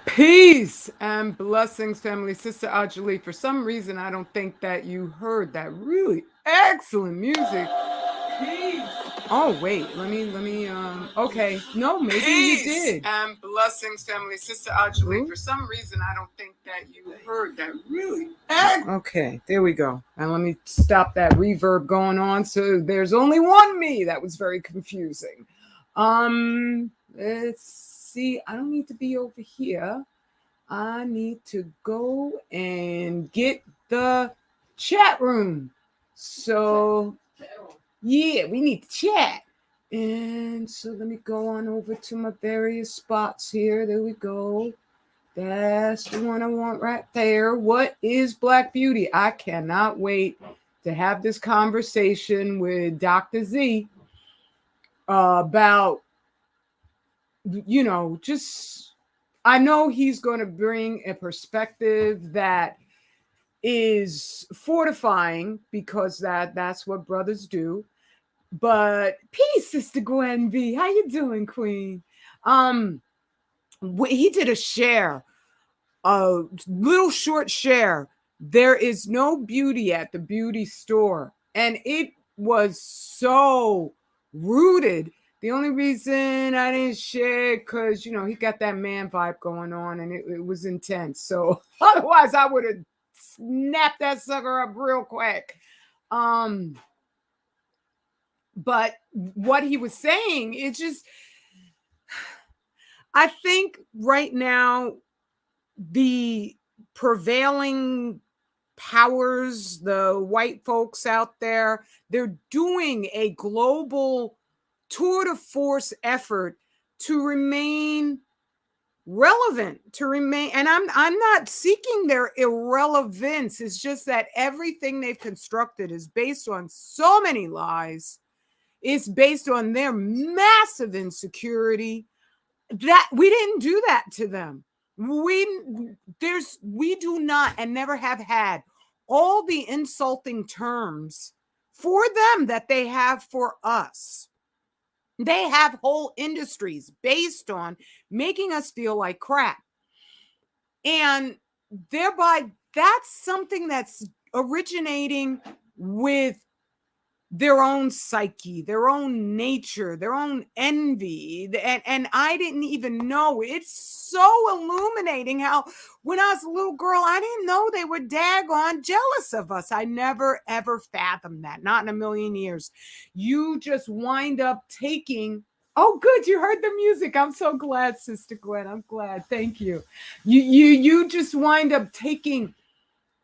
Peace and blessings, family. Sister Ajali, for some reason, I don't think that you heard that really excellent music. Peace. Oh, wait, okay. No, maybe you did. And blessings, family. Sister Ajali, for some reason, I don't think that you heard that really. Okay, there we go. And let me stop that reverb going on. So there's only one me. That was very confusing. Let's see. I don't need to be over here. I need to go and get the chat room. So, yeah, we need to chat. And so let me go on over to my various spots here. There we go. That's the one I want right there. What is Black Beauty? I cannot wait to have this conversation with Dr. Z about, just I know he's going to bring a perspective that is fortifying because that's what brothers do. But peace, Sister Gwen B. How you doing, Queen? He did a little short share. There is no beauty at the beauty store, and it was so rooted. The only reason I didn't share because he got that man vibe going on, and it was intense. So otherwise, I would have snapped that sucker up real quick. But what he was saying, it just, I think right now the prevailing powers, the white folks out there, they're doing a global tour de force effort to remain relevant, to remain, and I'm not seeking their irrelevance. It's just that everything they've constructed is based on so many lies. It's based on their massive insecurity that we didn't do that to them. We do not and never have had all the insulting terms for them that they have for us. They have whole industries based on making us feel like crap. And thereby, that's something that's originating with their own psyche, their own nature, their own envy. And I didn't even know. It's so illuminating how when I was a little girl, I didn't know they were daggone jealous of us. I never, ever fathomed that. Not in a million years. You just wind up taking. Oh, good. You heard the music. I'm so glad, Sister Gwen. I'm glad. Thank you. You just wind up taking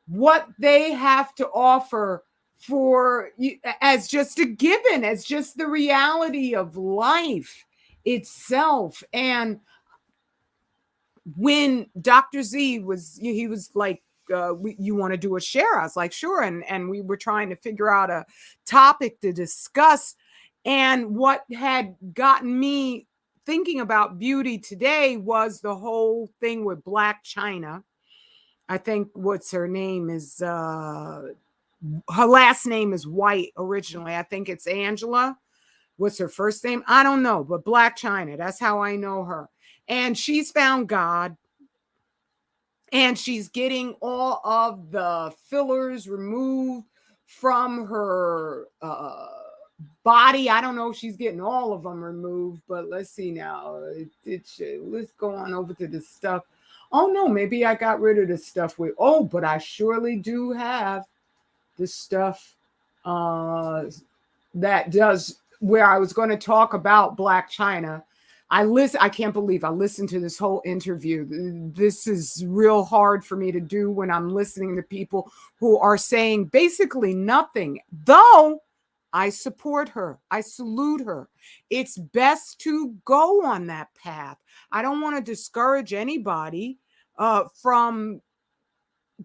what they have to offer for you as just a given, as just the reality of life itself. And when Dr. Z he was like, you want to do a share? I was like, sure. And we were trying to figure out a topic to discuss. And what had gotten me thinking about beauty today was the whole thing with Black China. I think what's her name is her last name is White originally. I think it's Angela. What's her first name? I don't know, but Black China, that's how I know her. And she's found God. And she's getting all of the fillers removed from her body. I don't know if she's getting all of them removed, but let's see now. Let's go on over to the stuff. Oh no, maybe I got rid of the stuff with, but I surely do have the stuff that does, where I was going to talk about Black China. I can't believe I listened to this whole interview. This is real hard for me to do when I'm listening to people who are saying basically nothing, though I support her. I salute her. It's best to go on that path. I don't want to discourage anybody from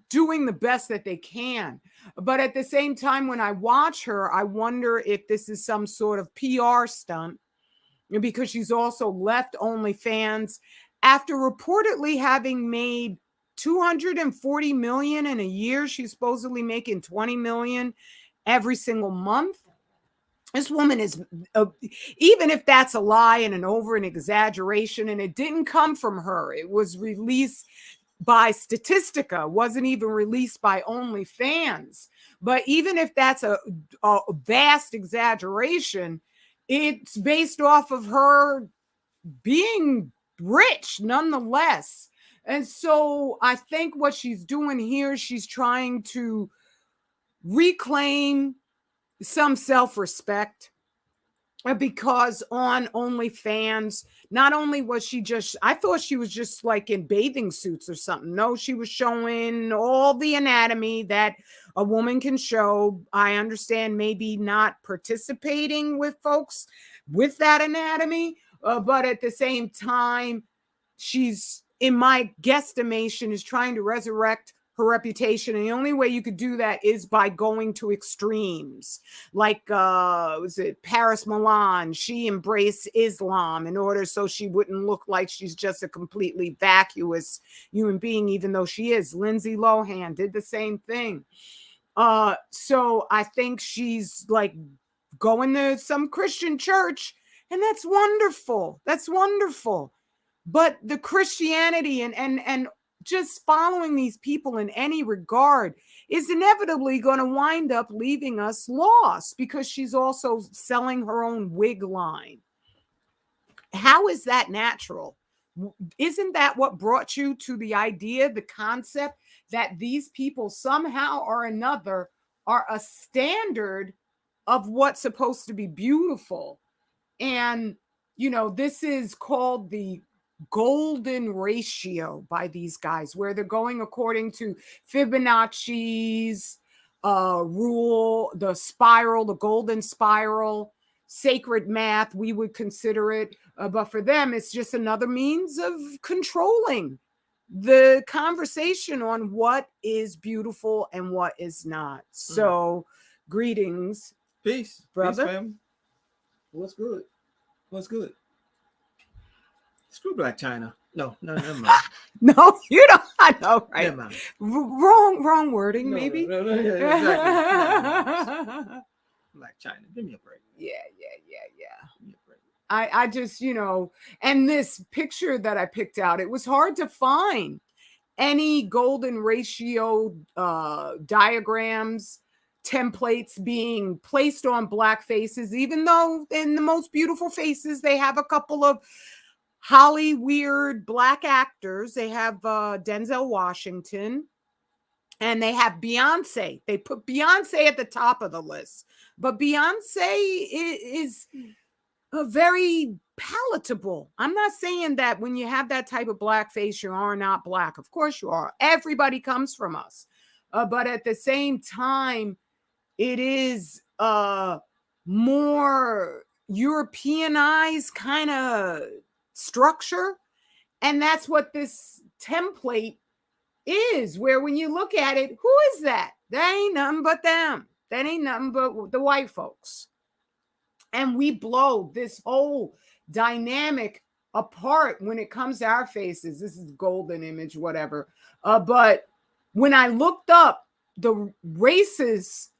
doing the best that they can. But at the same time, when I watch her, I wonder if this is some sort of PR stunt, because she's also left OnlyFans after reportedly having made 240 million in a year. She's supposedly making 20 million every single month. This woman is, even if that's a lie and an exaggeration, and it didn't come from her, it was released by Statistica, wasn't even released by OnlyFans. But even if that's a vast exaggeration, it's based off of her being rich nonetheless. And so I think what she's doing here, she's trying to reclaim some self-respect, because on OnlyFans, not only was she just, I thought she was just like in bathing suits or something. No, she was showing all the anatomy that a woman can show. I understand maybe not participating with folks with that anatomy, but at the same time, she's, in my guesstimation, is trying to resurrect her reputation. And the only way you could do that is by going to extremes. Like, was it Paris Milan? She embraced Islam in order so she wouldn't look like she's just a completely vacuous human being, even though she is. Lindsay Lohan did the same thing. So I think she's like going to some Christian church, and that's wonderful. That's wonderful. But the Christianity and just following these people in any regard is inevitably going to wind up leaving us lost, because she's also selling her own wig line. How is that natural? Isn't that what brought you to the idea, the concept that these people somehow or another are a standard of what's supposed to be beautiful? And, this is called the golden ratio by these guys, where they're going according to Fibonacci's rule, the golden spiral, sacred math, we would consider it. But for them, it's just another means of controlling the conversation on what is beautiful and what is not. So, greetings. Peace. Brother. Peace, family. What's good? What's good? Screw Black China. No, never mind. No, you don't. I know, right? Never mind. Wrong wording, maybe. No, yeah, exactly. No. Black China. Give me a break. Yeah. Give me a break. I just, and this picture that I picked out, it was hard to find any golden ratio diagrams, templates being placed on Black faces, even though in the most beautiful faces, they have a couple of weird Black actors. They have Denzel Washington, and they have Beyonce. They put Beyonce at the top of the list, but Beyonce is very palatable. I'm not saying that when you have that type of Black face, you are not Black. Of course you are. Everybody comes from us. But at the same time, it is more Europeanized kind of structure. And that's what this template is, where when you look at it, who is that? That ain't nothing but them. That ain't nothing but the white folks. And we blow this whole dynamic apart when it comes to our faces. This is golden image, whatever. But when I looked up the races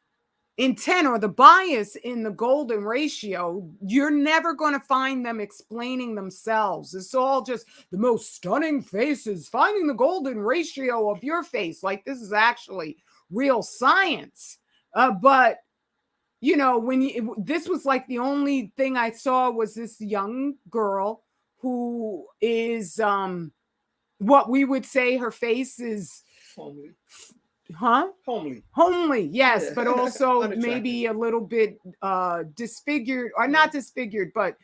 intent or the bias in the golden ratio, you're never going to find them explaining themselves. It's all just the most stunning faces, finding the golden ratio of your face. Like, this is actually real science. But this was like the only thing I saw was this young girl who is what we would say her face is homely. Homely, yes, yeah. But also maybe a little bit disfigured, or not disfigured, but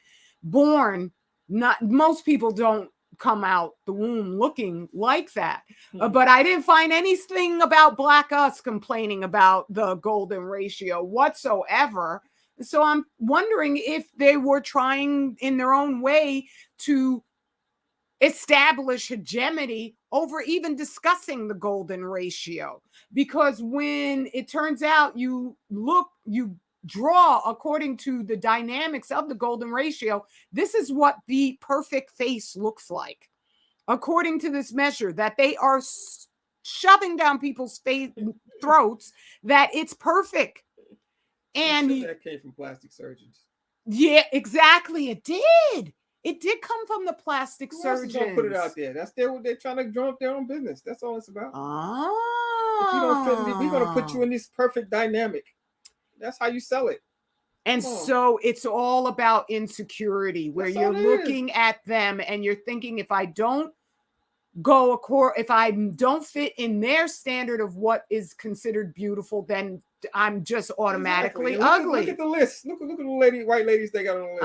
born. Not most people don't come out the womb looking like that. But I didn't find anything about Black us complaining about the golden ratio whatsoever. So I'm wondering if they were trying in their own way to establish hegemony over even discussing the golden ratio. Because when it turns out you draw according to the dynamics of the golden ratio, this is what the perfect face looks like. According to this measure that they are shoving down people's throats, that it's perfect. And that came from plastic surgeons. Yeah, exactly. It did. It did come from the plastic surgeons. Don't put it out there. That's they're trying to drum up their own business. That's all it's about. Oh. If you don't fit, we're going to put you in this perfect dynamic. That's how you sell it. And so it's all about insecurity, where you're looking at them and you're thinking, if I don't if I don't fit in their standard of what is considered beautiful, then I'm just automatically ugly. Look at the list. Look at the white ladies they got on the list.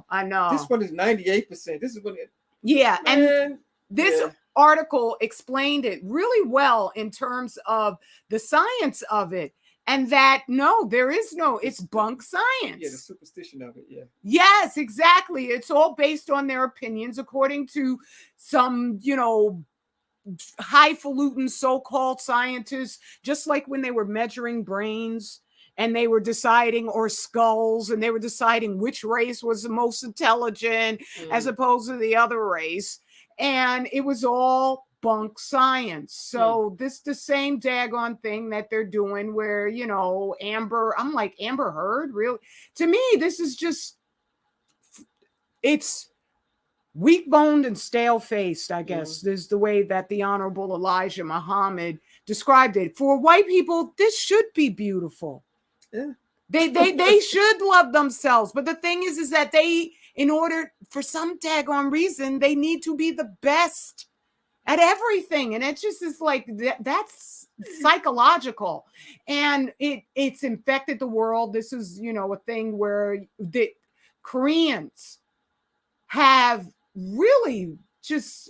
I know. This one is 98%. This is what it. Yeah, and this article explained it really well in terms of the science of it. And that, no, there is no, it's bunk science. Yeah, the superstition of it, yeah. Yes, exactly. It's all based on their opinions, according to some, highfalutin so-called scientists, just like when they were measuring brains and they were deciding, or skulls, and they were deciding which race was the most intelligent as opposed to the other race. And it was all bunk science. So this the same daggone thing that they're doing where, Amber, I'm like, Amber Heard, really? To me, this is just, it's weak-boned and stale-faced, I guess, is the way that the Honorable Elijah Muhammad described it. For white people, this should be beautiful. Yeah. They should love themselves. But the thing is that they, in order, for some daggone reason, they need to be the best at everything. And it just is like, that's psychological. And it's infected the world. This is, a thing where the Koreans have really just,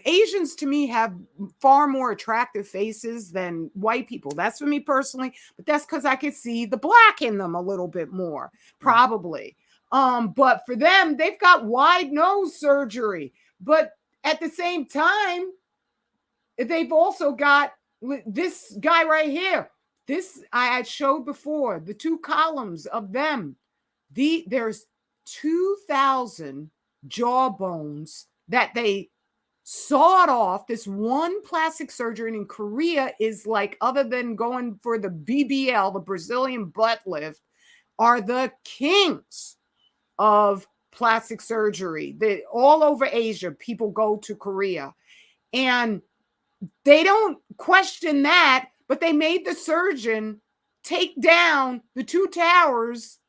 Asians to me have far more attractive faces than white people. That's for me personally, but that's because I could see the black in them a little bit more, probably. But for them, they've got wide nose surgery. But at the same time, they've also got this guy right here. This I had showed before, the two columns of them. There's 2,000 jawbones that they sawed off. This one plastic surgeon in Korea is like, other than going for the BBL, the Brazilian butt lift, are the kings of plastic surgery. All over Asia, people go to Korea. And they don't question that, but they made the surgeon take down the two towers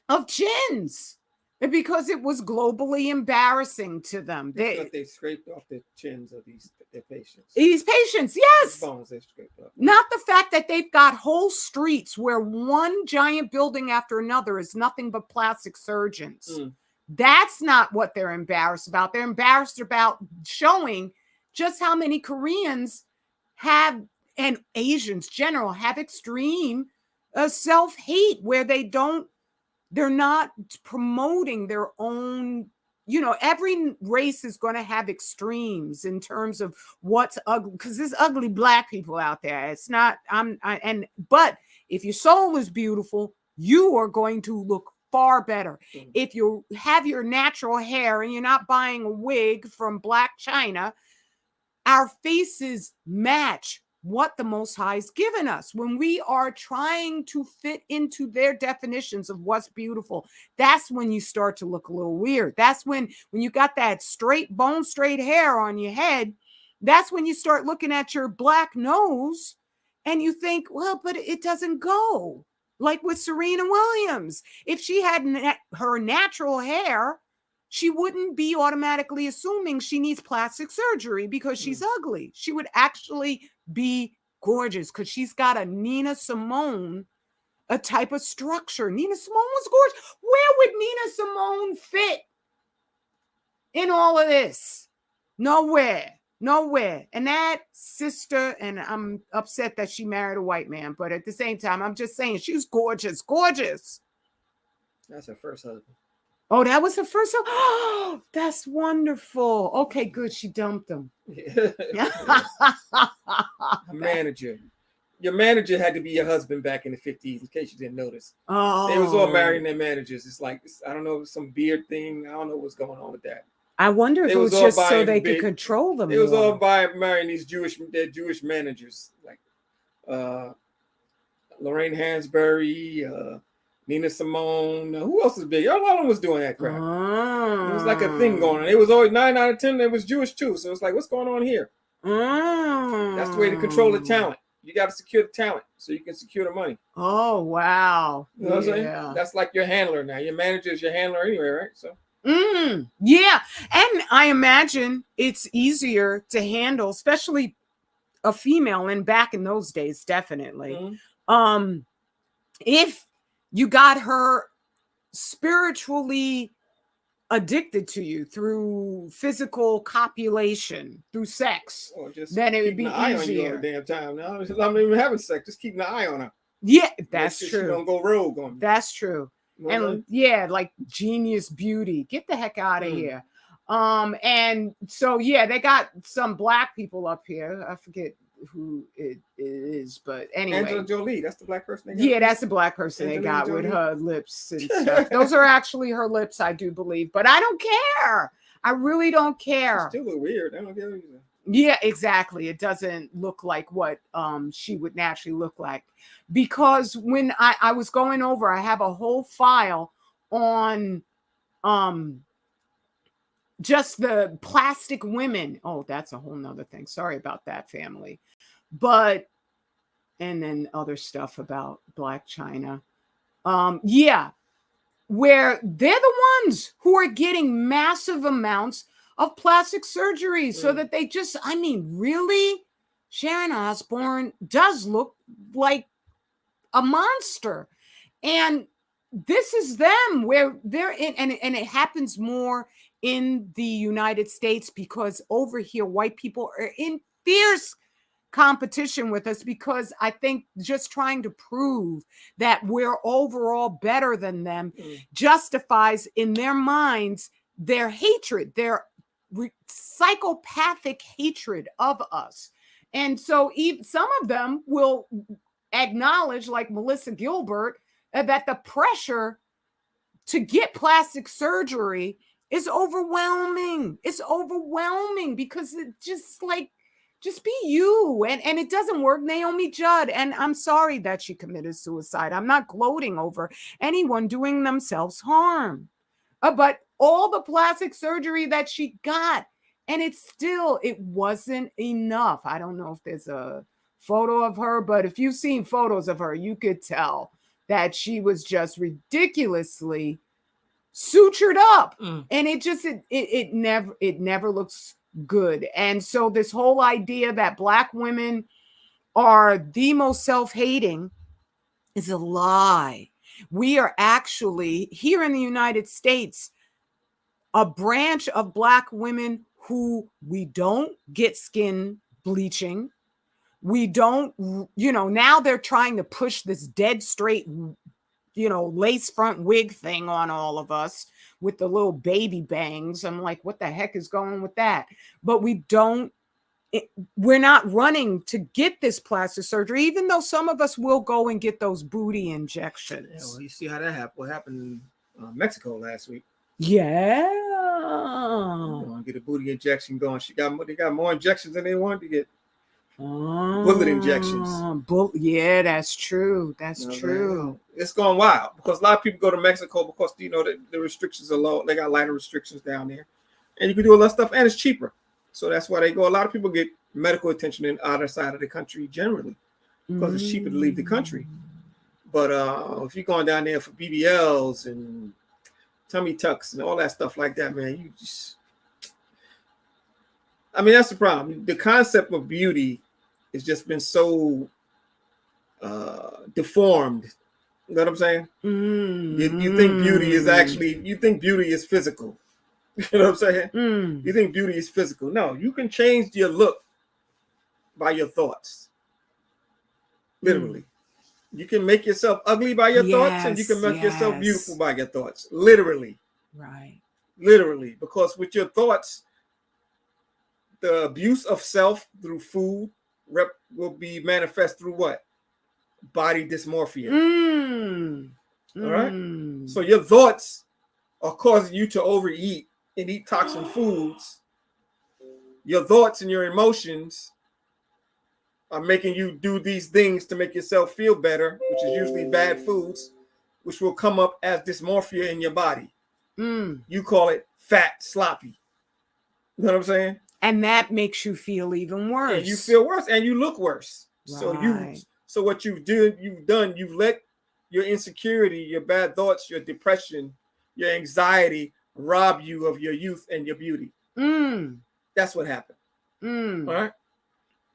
of chins because it was globally embarrassing to them. They scraped off the chins of their patients. These patients, yes. The bones they scraped off. Not the fact that they've got whole streets where one giant building after another is nothing but plastic surgeons. That's not what they're embarrassed about. They're embarrassed about showing just how many Koreans have, and Asians general, have extreme self-hate where they're not promoting their own, every race is going to have extremes in terms of what's ugly, because there's ugly black people out there. It's not, but if your soul is beautiful, you are going to look far better. If you have your natural hair and you're not buying a wig from Black China, our faces match what the Most High has given us. When we are trying to fit into their definitions of what's beautiful, that's when you start to look a little weird. That's when you got that straight hair on your head, that's when you start looking at your black nose and you think, well, but it doesn't go. Like with Serena Williams. If she had her natural hair, she wouldn't be automatically assuming she needs plastic surgery because she's ugly. She would actually be gorgeous because she's got a Nina Simone, a type of structure. Nina Simone was gorgeous. Where would Nina Simone fit in all of this? Nowhere. And that sister, and I'm upset that she married a white man, but at the same time, I'm just saying she's gorgeous. That's her first husband. Oh, that was her first husband? Oh, that's wonderful. Okay, good. She dumped him. Manager. Your manager had to be your husband back in the 50s, in case you didn't notice. Oh. They was all marrying their managers. It's like, I don't know, some beard thing. I don't know what's going on with that. I wonder if it was just so they could control them. It was all by marrying these Jewish managers, like Lorraine Hansberry, Nina Simone. Who else is big? A lot of them was doing that crap. It was like a thing going on. It was always 9 out of 10. It was Jewish too. So it's like, what's going on here? That's the way to control the talent. You got to secure the talent so you can secure the money. Oh, wow. You know what I'm saying? That's like your handler now. Your manager is your handler anyway, right? So. Yeah. And I imagine it's easier to handle, especially a female, and back in those days, definitely. If you got her spiritually addicted to you through physical copulation, through sex, then it would be easier. On you all the damn time. Now I'm not even having sex, just keeping an eye on her. Yeah, that's true. She don't go rogue on me. That's true. And yeah, like Genius Beauty, get the heck out of here. And so yeah, they got some black people up here. I forget who it is, but anyway, Angela Jolie, that's the black person they got. Yeah, that's the black person they got with her lips and stuff. Those are actually her lips, I do believe, but I don't care. I really don't care. She still look weird. I don't get it either. Yeah, exactly. It doesn't look like what she would naturally look like. Because when I was going over, I have a whole file on just the plastic women. Oh, that's a whole nother thing. Sorry about that, family. But, and then other stuff about Black China. Yeah, where they're the ones who are getting massive amounts of plastic surgery so that they just, I mean, really? Sharon Osbourne does look like a monster. And this is them where they're in, and it happens more in the United States, because over here, white people are in fierce competition with us, because I think just trying to prove that we're overall better than them justifies in their minds their hatred, their psychopathic hatred of us. And so some of them will acknowledge, like Melissa Gilbert, that the pressure to get plastic surgery is overwhelming. It's overwhelming because it just be you. And it doesn't work. Naomi Judd, and I'm sorry that she committed suicide. I'm not gloating over anyone doing themselves harm. But all the plastic surgery that she got, and it wasn't enough. I don't know if there's a photo of her, but if you've seen photos of her, you could tell that she was just ridiculously sutured up. And it never looks good. And so this whole idea that Black women are the most self-hating is a lie. We are actually, here in the United States, a branch of Black women who we don't get skin bleaching. We don't, now they're trying to push this dead straight, lace front wig thing on all of us with the little baby bangs. I'm like, what the heck is going with that? But we're not running to get this plastic surgery, even though some of us will go and get those booty injections. Yeah, well, you see how that happened. What happened in Mexico last week? Yeah. Get a booty injection going. They got more injections than they wanted to get. Bullet injections. Yeah, that's true. That's true. It's going wild because a lot of people go to Mexico because the restrictions are low. They got lighter restrictions down there, and you can do a lot of stuff, and it's cheaper. So that's why they go. A lot of people get medical attention in other side of the country generally because it's cheaper to leave the country. But if you're going down there for BBLs and tummy tucks and all that stuff like that, man, that's the problem. The concept of beauty has just been so deformed. You know what I'm saying? You think beauty is physical. You know what I'm saying? You think beauty is physical. No, you can change your look by your thoughts. Literally. You can make yourself ugly by your thoughts, and you can make yourself beautiful by your thoughts. Literally. Right. Literally. Because with your thoughts, the abuse of self through food will be manifest through what? Body dysmorphia. All right? So your thoughts are causing you to overeat and eat toxic foods. Your thoughts and your emotions are making you do these things to make yourself feel better, which is usually bad foods, which will come up as dysmorphia in your body. You call it fat, sloppy. You know what I'm saying? And that makes you feel even worse. And you feel worse and you look worse. Right. So what you've done, you've let your insecurity, your bad thoughts, your depression, your anxiety rob you of your youth and your beauty. That's what happened. All right?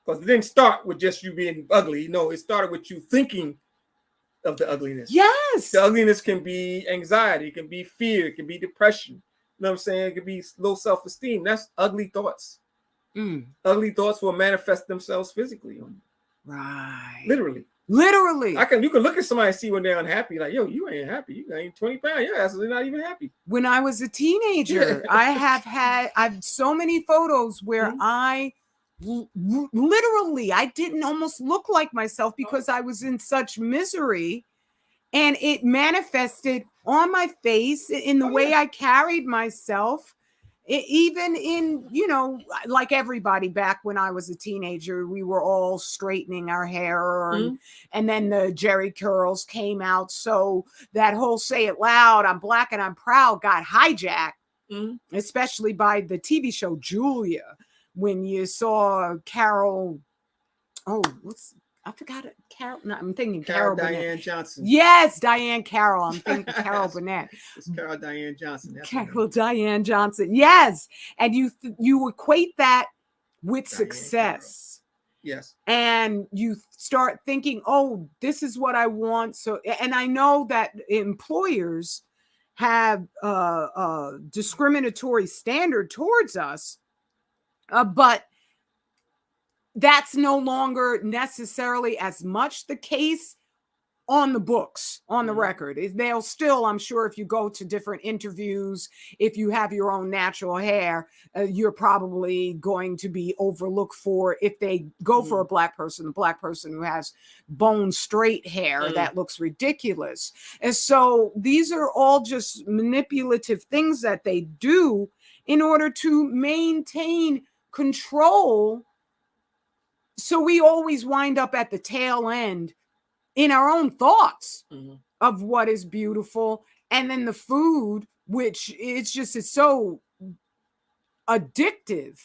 Because it didn't start with just you being ugly. No, it started with you thinking of the ugliness. Yes. The ugliness can be anxiety. It can be fear. It can be depression. You know what I'm saying? It can be low self-esteem. That's ugly thoughts. Ugly thoughts will manifest themselves physically on you. Right. Literally. You can look at somebody and see when they're unhappy. Like, yo, you ain't happy. You gained 20 pounds. Your ass is not even happy. When I was a teenager, I've so many photos where I literally, I didn't almost look like myself because I was in such misery, and it manifested on my face in the way I carried myself. Even in, like everybody back when I was a teenager, we were all straightening our hair, and then the Jerry curls came out. So that whole say it loud, I'm Black and I'm proud got hijacked, especially by the TV show Julia. When you saw Carol, I forgot it. Carol. No, I'm thinking Carol Diane Johnson. Yes, Diane Carol. I'm thinking Carol Burnett. It's Carol Diane Johnson. Carol Diane Johnson. Yes, and you equate that with Diane success. Carol. Yes, and you start thinking, oh, this is what I want. So, and I know that employers have a discriminatory standard towards us, but that's no longer necessarily as much the case on the books, on the record. They'll still, I'm sure, if you go to different interviews, if you have your own natural hair, you're probably going to be overlooked for, if they go for a black person who has bone straight hair, that looks ridiculous. And so these are all just manipulative things that they do in order to maintain control. So we always wind up at the tail end in our own thoughts of what is beautiful. And then the food, which it's so addictive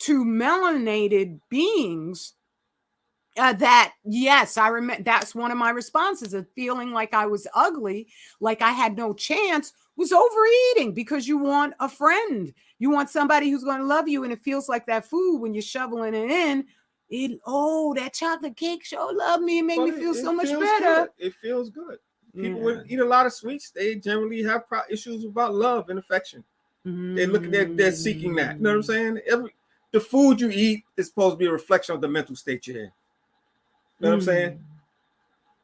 to melanated beings, that, yes, I remember, that's one of my responses of feeling like I was ugly, like I had no chance, was overeating, because you want a friend. You want somebody who's going to love you. And it feels like that food when you're shoveling it in. That chocolate cake sure love me and make me feel so much better. Good. It feels good. People would eat a lot of sweets. They generally have issues about love and affection. They look at they're seeking that. You know what I'm saying? The food you eat is supposed to be a reflection of the mental state you're in. You know what I'm saying?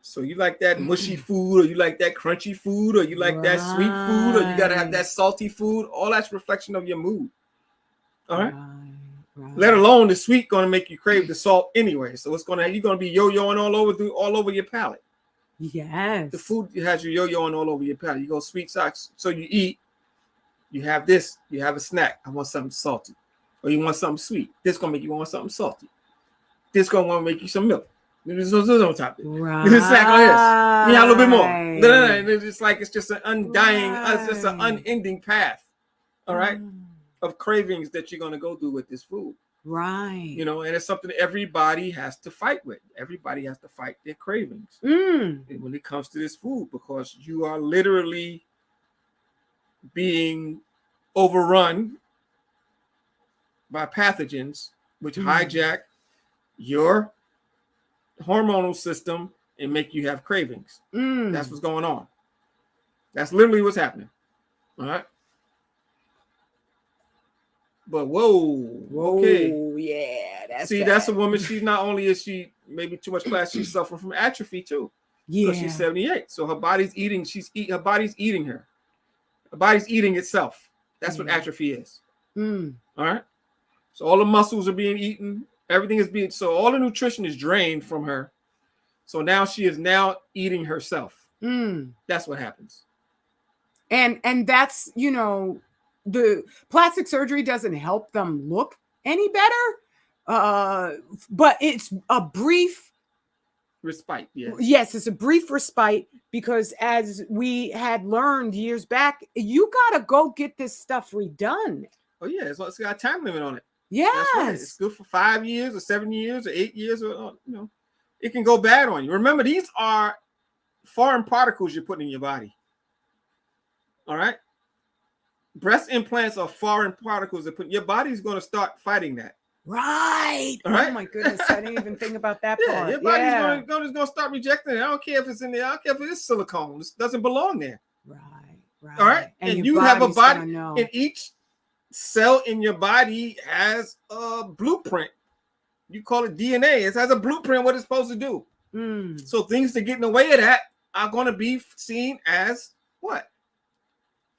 So you like that mushy food, or you like that crunchy food, or you like that sweet food, or you gotta have that salty food. All that's reflection of your mood. All right. Right. Let alone the sweet going to make you crave the salt anyway. So you're going to be yo-yoing all over your palate. Yes. The food has you yo-yoing all over your palate. You go sweet socks. So you eat, you have this, you have a snack. I want something salty. Or you want something sweet. This going to make you want something salty. This going to want to make you some milk. This on top of it. Right. This snack on this. You have a little bit more. It's just an undying, it's just an unending path. All right. Of cravings that you're going to go through with this food. Right. And it's something everybody has to fight with. Everybody has to fight their cravings when it comes to this food, because you are literally being overrun by pathogens which hijack your hormonal system and make you have cravings. That's what's going on. That's literally what's happening. All right. But okay, yeah, that's a woman. She's not only is she maybe too much class, she's suffering from atrophy too. Because she's 78, so her body's eating. Her body's eating her. Her body's eating itself. That's what atrophy is. All right. So all the muscles are being eaten. Everything is being. So all the nutrition is drained from her. So now she is now eating herself. That's what happens. And that's the plastic surgery doesn't help them look any better, but it's a brief respite. Yes, it's a brief respite, because as we had learned years back, you gotta go get this stuff redone. Oh yeah, it's got a time limit on it. Yes, right. It's good for 5 years or 7 years or 8 years, or it can go bad on you. Remember, these are foreign particles you're putting in your body. All right. Breast implants are foreign particles that your body's going to start fighting that. Right. Right. Oh my goodness, I didn't even think about that part. Your body's going to start rejecting it. I don't care if it's in there. I don't care if it's silicone. It doesn't belong there. Right. All right. And you have a body, and each cell in your body has a blueprint. You call it DNA. It has a blueprint what it's supposed to do. So things that get in the way of that are going to be seen as what?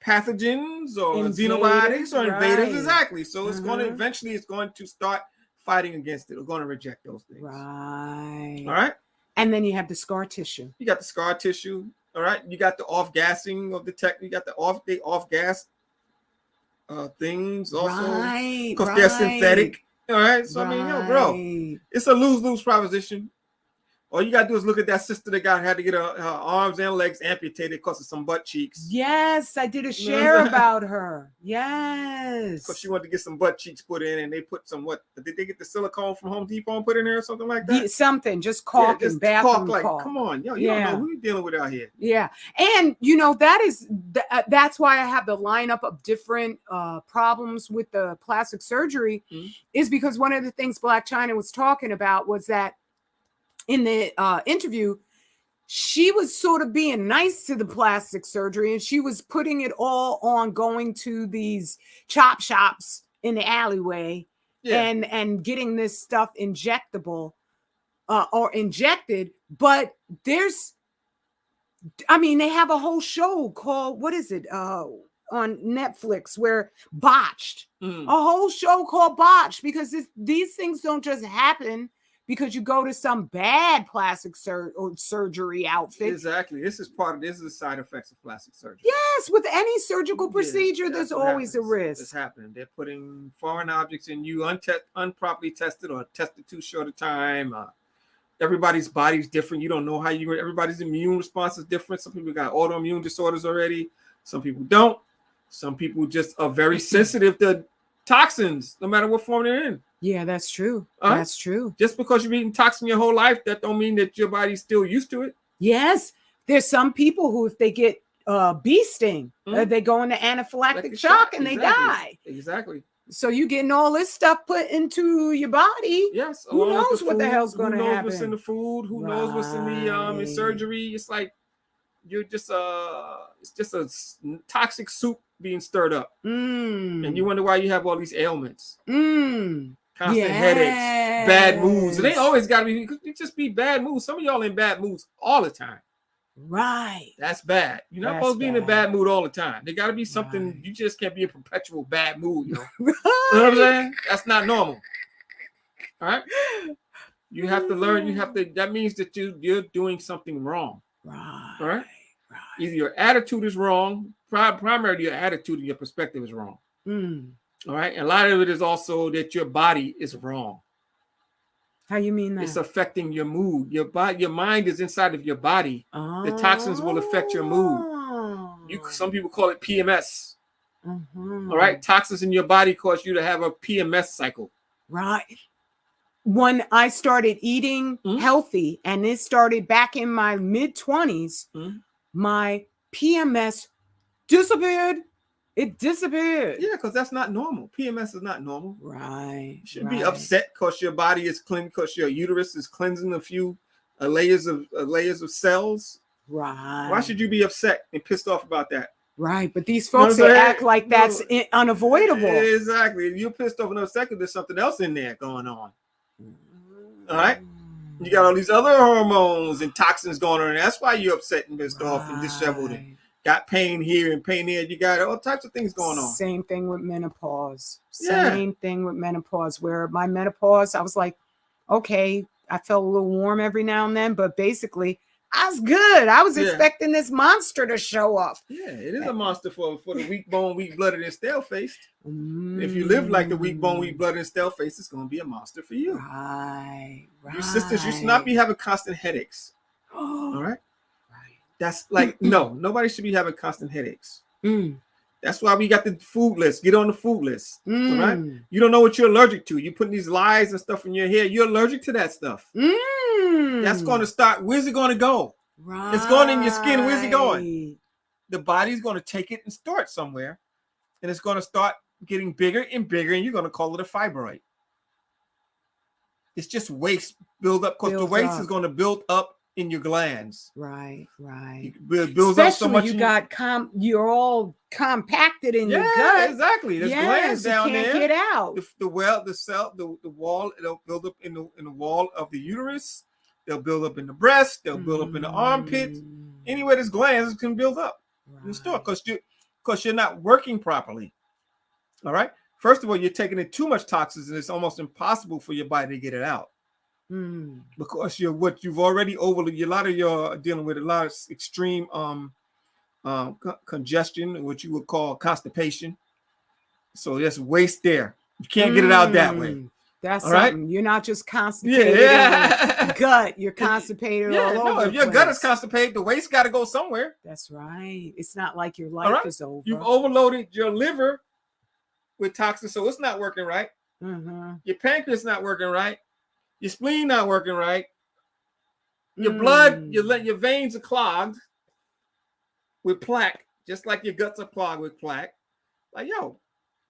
Pathogens or xenobiotics or invaders. Exactly. So it's going to eventually start fighting against it. We're going to reject those things. Right. All right. And then you have the scar tissue. You got the scar tissue. All right. You got the off-gassing of the tech. You got the off-gas things also. Right. Because they're synthetic. All right. So I mean, bro, it's a lose-lose proposition. All you gotta do is look at that sister that had to get her arms and legs amputated because of some butt cheeks. Yes, I did a share about her. Yes, because she wanted to get some butt cheeks put in, and they put some did they get the silicone from Home Depot and put in there or something like that? Something, just caulk and bathroom caulk. Come on, you don't know who you're dealing with out here. Yeah, and that's why I have the lineup of different problems with the plastic surgery, is because one of the things Black China was talking about was that in the interview, she was sort of being nice to the plastic surgery, and she was putting it all on going to these chop shops in the alleyway and getting this stuff injectable or injected. But they have a whole show called, what is it? On Netflix, where Botched, a whole show called Botched, because these things don't just happen because you go to some bad plastic surgery outfit. Exactly. This is the side effects of plastic surgery. Yes, with any surgical procedure, there's always a risk. It's happening. They're putting foreign objects in you, improperly tested or tested too short a time. Everybody's body's different. You don't know everybody's immune response is different. Some people got autoimmune disorders already. Some people don't. Some people just are very sensitive to toxins, no matter what form they're in. Yeah, that's true. That's true. Just because you've eaten toxin your whole life, that don't mean that your body's still used to it. Yes. There's some people who, if they get bee sting, they go into anaphylactic shock and they die. Exactly. So you're getting all this stuff put into your body. Yes. Who knows what the hell's going to happen? Who knows what's in the food? Who knows what's in the in surgery? It's like you're just it's just a toxic soup being stirred up, and you wonder why you have all these ailments. Constant headaches, bad moods. And they always got to be. It just be bad moods. Some of y'all in bad moods all the time. Right. That's bad. You're not supposed to be in a bad mood all the time. There got to be something. Right. You just can't be in perpetual bad mood. You know? Right. You know what I'm saying? That's not normal. All right. You have to learn. That means that you're doing something wrong. Right. All right. Either your attitude is wrong. Primarily, your attitude and your perspective is wrong. All right. And a lot of it is also that your body is wrong. How you mean that? It's affecting your mood. Your mind is inside of your body. Oh. The toxins will affect your mood. Some people call it PMS. All right. Toxins in your body cause you to have a PMS cycle. Right. When I started eating healthy, and it started back in my mid-20s, my PMS disappeared. It disappeared. Yeah, because that's not normal. PMS is not normal. Right. You shouldn't be upset because your body is cleansed, because your uterus is cleansing a few layers of cells. Right. Why should you be upset and pissed off about that? Right. But these folks act like that's unavoidable. Exactly. You're pissed off in a second. There's something else in there going on. All right. You got all these other hormones and toxins going on. And that's why you're upset and pissed off and disheveled and got pain here and pain there. You got all types of things going on. Same thing with menopause. Same thing with menopause, where my menopause, I was like, okay, I felt a little warm every now and then, but basically I was good. I was expecting this monster to show up. Yeah, it is a monster for the weak bone, weak blooded, and stale faced. If you live like the weak bone, weak blooded, and stale faced, it's going to be a monster for you. Right. You sisters, you should not be having constant headaches. All right. That's like, nobody should be having constant headaches. That's why we got the food list. Get on the food list. All right. You don't know what you're allergic to. You're putting these lies and stuff in your hair. You're allergic to that stuff. That's going to start. Where's it going to go? Right. It's going in your skin. Where's it going? The body's going to take it and store it somewhere. And it's going to start getting bigger and bigger. And you're going to call it a fibroid. It's just waste build up, because the waste is going to build up in your glands. Right. It builds up so much. You got you're all compacted in your gut. Exactly. There's glands down you can't there. Get out. The wall, it'll build up in the wall of the uterus. They'll build up in the breast. They'll build up in the armpit. Anywhere there's glands can build up in the store, because you're not working properly. All right. First of all, you're taking in too much toxins, and it's almost impossible for your body to get it out. Because you've already overloaded. You're dealing with a lot of extreme congestion, what you would call constipation. So there's waste there. You can't get it out that way. That's all something. Right? You're not just constipated in your gut. You're constipated all over. No, if your gut is constipated, the waste got to go somewhere. That's right. It's not like your life is over. You've overloaded your liver with toxins, so it's not working right. Your pancreas is not working right. Your spleen not working right. Your blood, your veins are clogged with plaque, just like your guts are clogged with plaque. Like,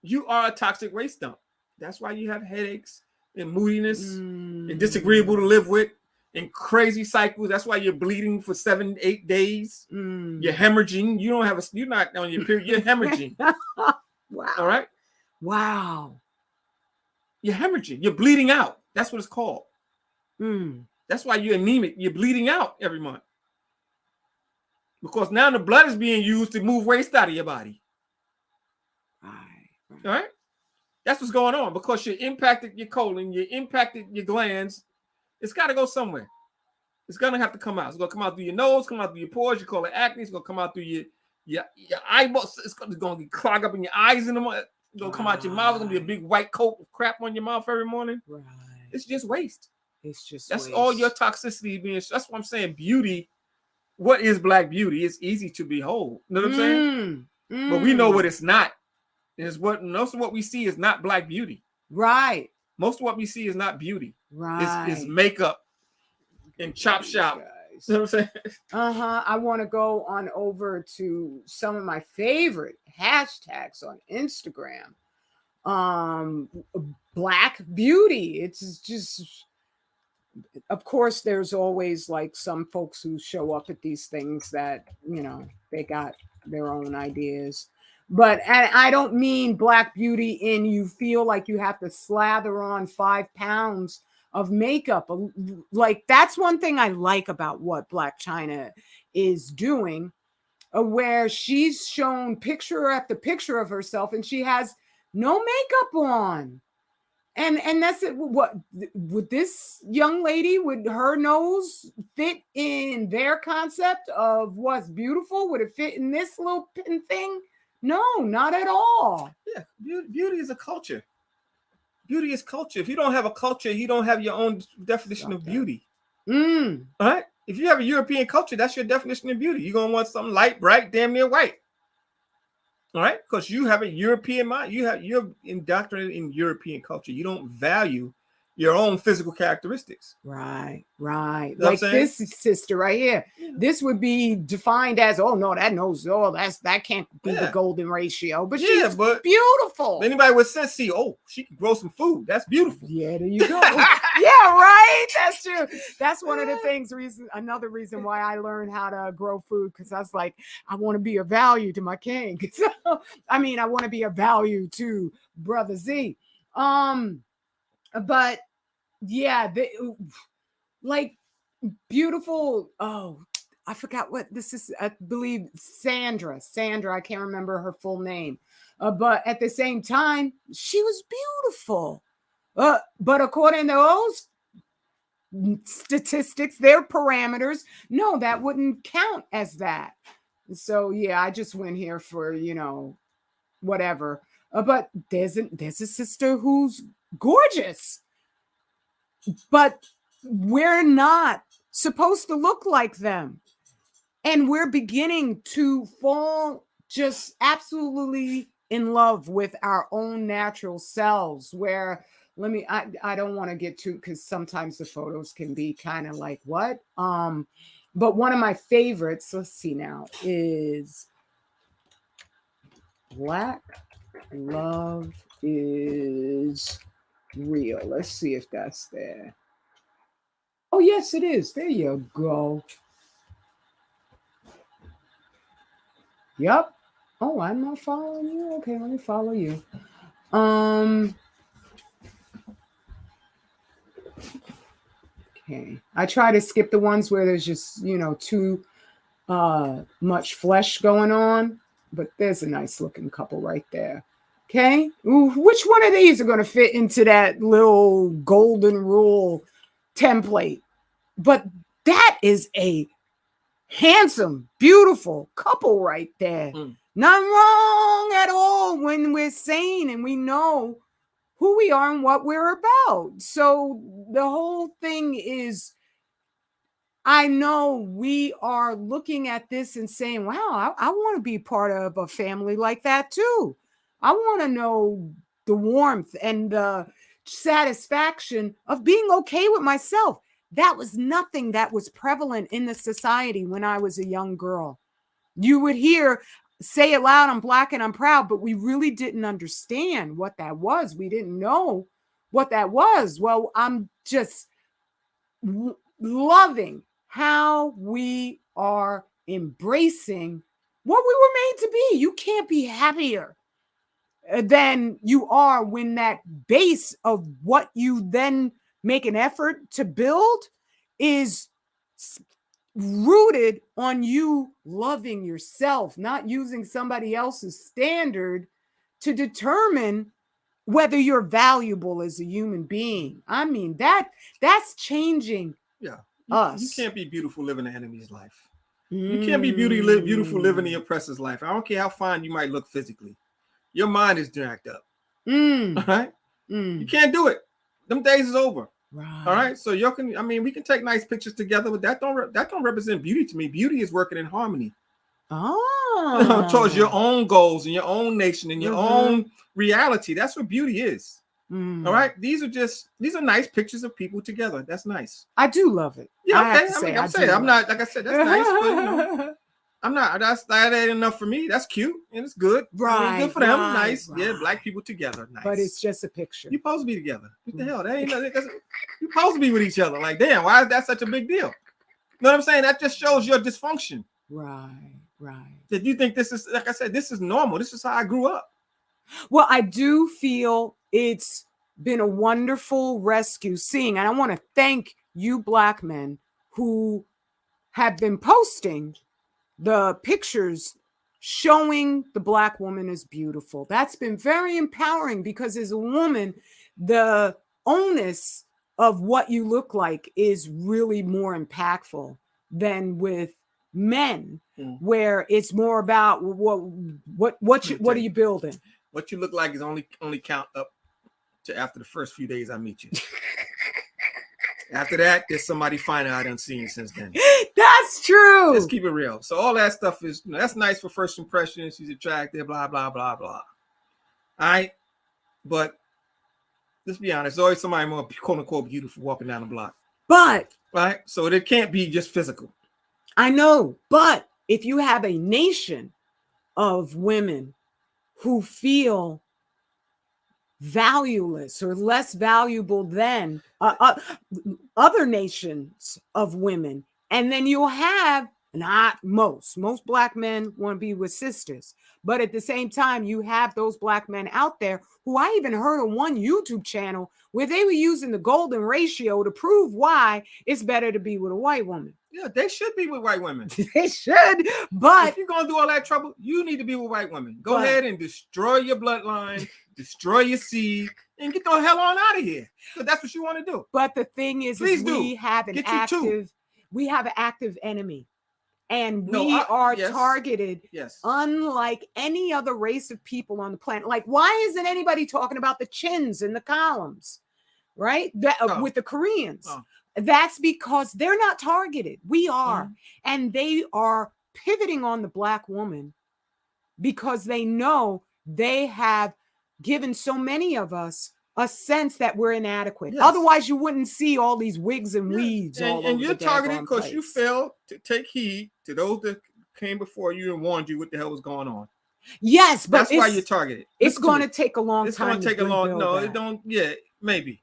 you are a toxic waste dump. That's why you have headaches and moodiness and disagreeable to live with. in crazy cycles. That's why you're bleeding for 7-8 days. You're hemorrhaging. You're not on your period. You're hemorrhaging. Wow. All right. Wow. You're hemorrhaging. You're bleeding out. That's what it's called. That's why you're anemic. You're bleeding out every month. Because now the blood is being used to move waste out of your body. Right. All right? That's what's going on. Because you impacted your colon, you impacted your glands. It's got to go somewhere. It's going to have to come out. It's going to come out through your nose, come out through your pores. You call it acne. It's going to come out through your eyeballs. It's going to clog up in your eyes in the morning. It's going to come out your mouth. It's going to be a big white coat of crap on your mouth every morning. Right. It's just waste. That's all your toxicity being. That's what I'm saying. Beauty. What is black beauty? It's easy to behold. You know what I'm saying? But we know what it's not. Is what most of what we see is not black beauty. Right. Most of what we see is not beauty. Right. It's makeup and chop shop. You know what I'm saying? I want to go on over to some of my favorite hashtags on Instagram. Black beauty. It's just, of course, there's always like some folks who show up at these things that, they got their own ideas. But I don't mean black beauty in you feel like you have to slather on 5 pounds of makeup. Like, that's one thing I like about what Black China is doing, where she's shown picture after picture of herself and she has no makeup on. And that's it. What would this young lady, would her nose fit in their concept of what's beautiful? Would it fit in this little thing? No, not at all. Yeah, beauty is a culture. Beauty is culture. If you don't have a culture, you don't have your own definition of beauty. All right? If you have a European culture, that's your definition of beauty. You're going to want something light, bright, damn near white. All right? Because you have a European mind. You're indoctrinated in European culture. You don't value your own physical characteristics. Right. Like this sister right here. This would be defined as, oh no, that nose, that can't be the golden ratio. But she's beautiful. Anybody with sense see, she can grow some food. That's beautiful. Yeah, there you go. Yeah, right. That's true. That's one of the things. Another reason why I learned how to grow food, because I was like, I want to be of value to my king. So, I want to be of value to Brother Z. But yeah, like beautiful. Oh, I forgot what this is. I believe Sandra. I can't remember her full name. But at the same time, she was beautiful. But according to those statistics, their parameters, no, that wouldn't count as that. So yeah, I just went here for, whatever. But there's a sister who's gorgeous, but we're not supposed to look like them. And we're beginning to fall just absolutely in love with our own natural selves, where I don't want to get too, because sometimes the photos can be kind of like, what? But one of my favorites, let's see now, is Black Love is Real. Let's see if that's there. Oh, yes, it is. There you go. Yep. Oh, I'm not following you. Okay, let me follow you. Okay. I try to skip the ones where there's just, too much flesh going on, but there's a nice looking couple right there. Okay. Ooh, which one of these are going to fit into that little golden rule template? But that is a handsome, beautiful couple right there. Not wrong at all when we're sane and we know who we are and what we're about. So the whole thing is, I know we are looking at this and saying, wow, I want to be part of a family like that too. I want to know the warmth and the satisfaction of being okay with myself. That was nothing that was prevalent in the society when I was a young girl. You would hear, say it loud, I'm Black and I'm proud, but we really didn't understand what that was. We didn't know what that was. Well, I'm just loving how we are embracing what we were made to be. You can't be happier than you are when that base of what you then make an effort to build is rooted on you loving yourself, not using somebody else's standard to determine whether you're valuable as a human being. I mean, that's changing us. You can't be beautiful living the enemy's life. You can't be beautiful living the oppressor's life. I don't care how fine you might look physically. Your mind is jacked up. All right? You can't do it. Them days is over. Right. All right. So we can take nice pictures together, but that don't represent beauty to me. Beauty is working in harmony. Towards your own goals and your own nation and your own reality. That's what beauty is. All right. These are nice pictures of people together. That's nice. I do love it. Yeah. Okay. I'm not, like I said, that's nice, but I'm not. That ain't enough for me. That's cute and it's good. Right. Good for them. Nice. Right. Yeah. Black people together. Nice. But it's just a picture. You're supposed to be together. What the hell? That ain't nothing. You're supposed to be with each other. Like, damn, why is that such a big deal? You know what I'm saying? That just shows your dysfunction. Right. That you think this is, like I said, this is normal. This is how I grew up. Well, I do feel it's been a wonderful rescue seeing, and I want to thank you Black men who have been posting the pictures showing the Black woman as beautiful. That's been very empowering because as a woman, the onus of what you look like is really more impactful than with men, where it's more about what are you building? What you look like is only count up to after the first few days I meet you. After that, there's somebody finer I done seen since then. That's true. Let's keep it real. So all that stuff is, that's nice for first impressions. She's attractive, blah, blah, blah, blah. All right. But let's be honest, there's always somebody more quote unquote beautiful walking down the block. But right. So it can't be just physical. I know. But if you have a nation of women who feel valueless or less valuable than other nations of women, and then you'll have, not most Black men want to be with sisters, but at the same time you have those Black men out there who I even heard on one YouTube channel where they were using the golden ratio to prove why it's better to be with a white woman. Yeah, they should be with white women. They should, but if you're gonna do all that trouble, you need to be with white women. Go ahead and destroy your bloodline, destroy your seed, and get the hell on out of here. Because that's what you want to do. But the thing is we have an active enemy. And we are targeted, unlike any other race of people on the planet. Like, why isn't anybody talking about the chins and the columns, right? With the Koreans. That's because they're not targeted. We are. And they are pivoting on the Black woman because they know they have given so many of us a sense that we're inadequate. Otherwise, you wouldn't see all these wigs and weeds. And you're targeted because you failed to take heed to those that came before you and warned you what the hell was going on. Yes, but that's why you're targeted. It's going to take a long time. It's going to take a long. No, it don't. Yeah, maybe.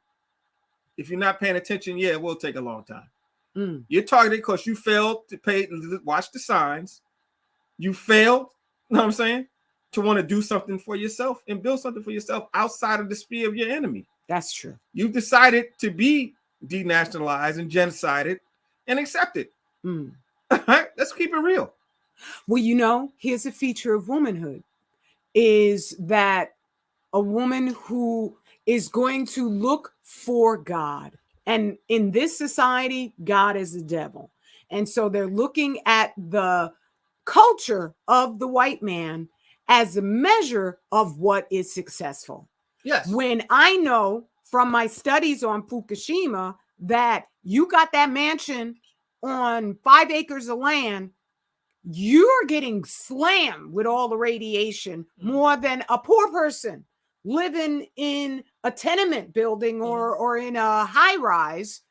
If you're not paying attention, it will take a long time. You're targeted because you failed to watch the signs. You failed, you know what I'm saying, to want to do something for yourself and build something for yourself outside of the sphere of your enemy. That's true. You've decided to be denationalized and genocided and accepted. Let's keep it real. Well, here's a feature of womanhood is that a woman who is going to look for God. And in this society, God is the devil. And so they're looking at the culture of the white man as a measure of what is successful. Yes. When I know from my studies on Fukushima that you got that mansion on 5 acres of land, you're getting slammed with all the radiation more than a poor person living in a tenement building or in a high rise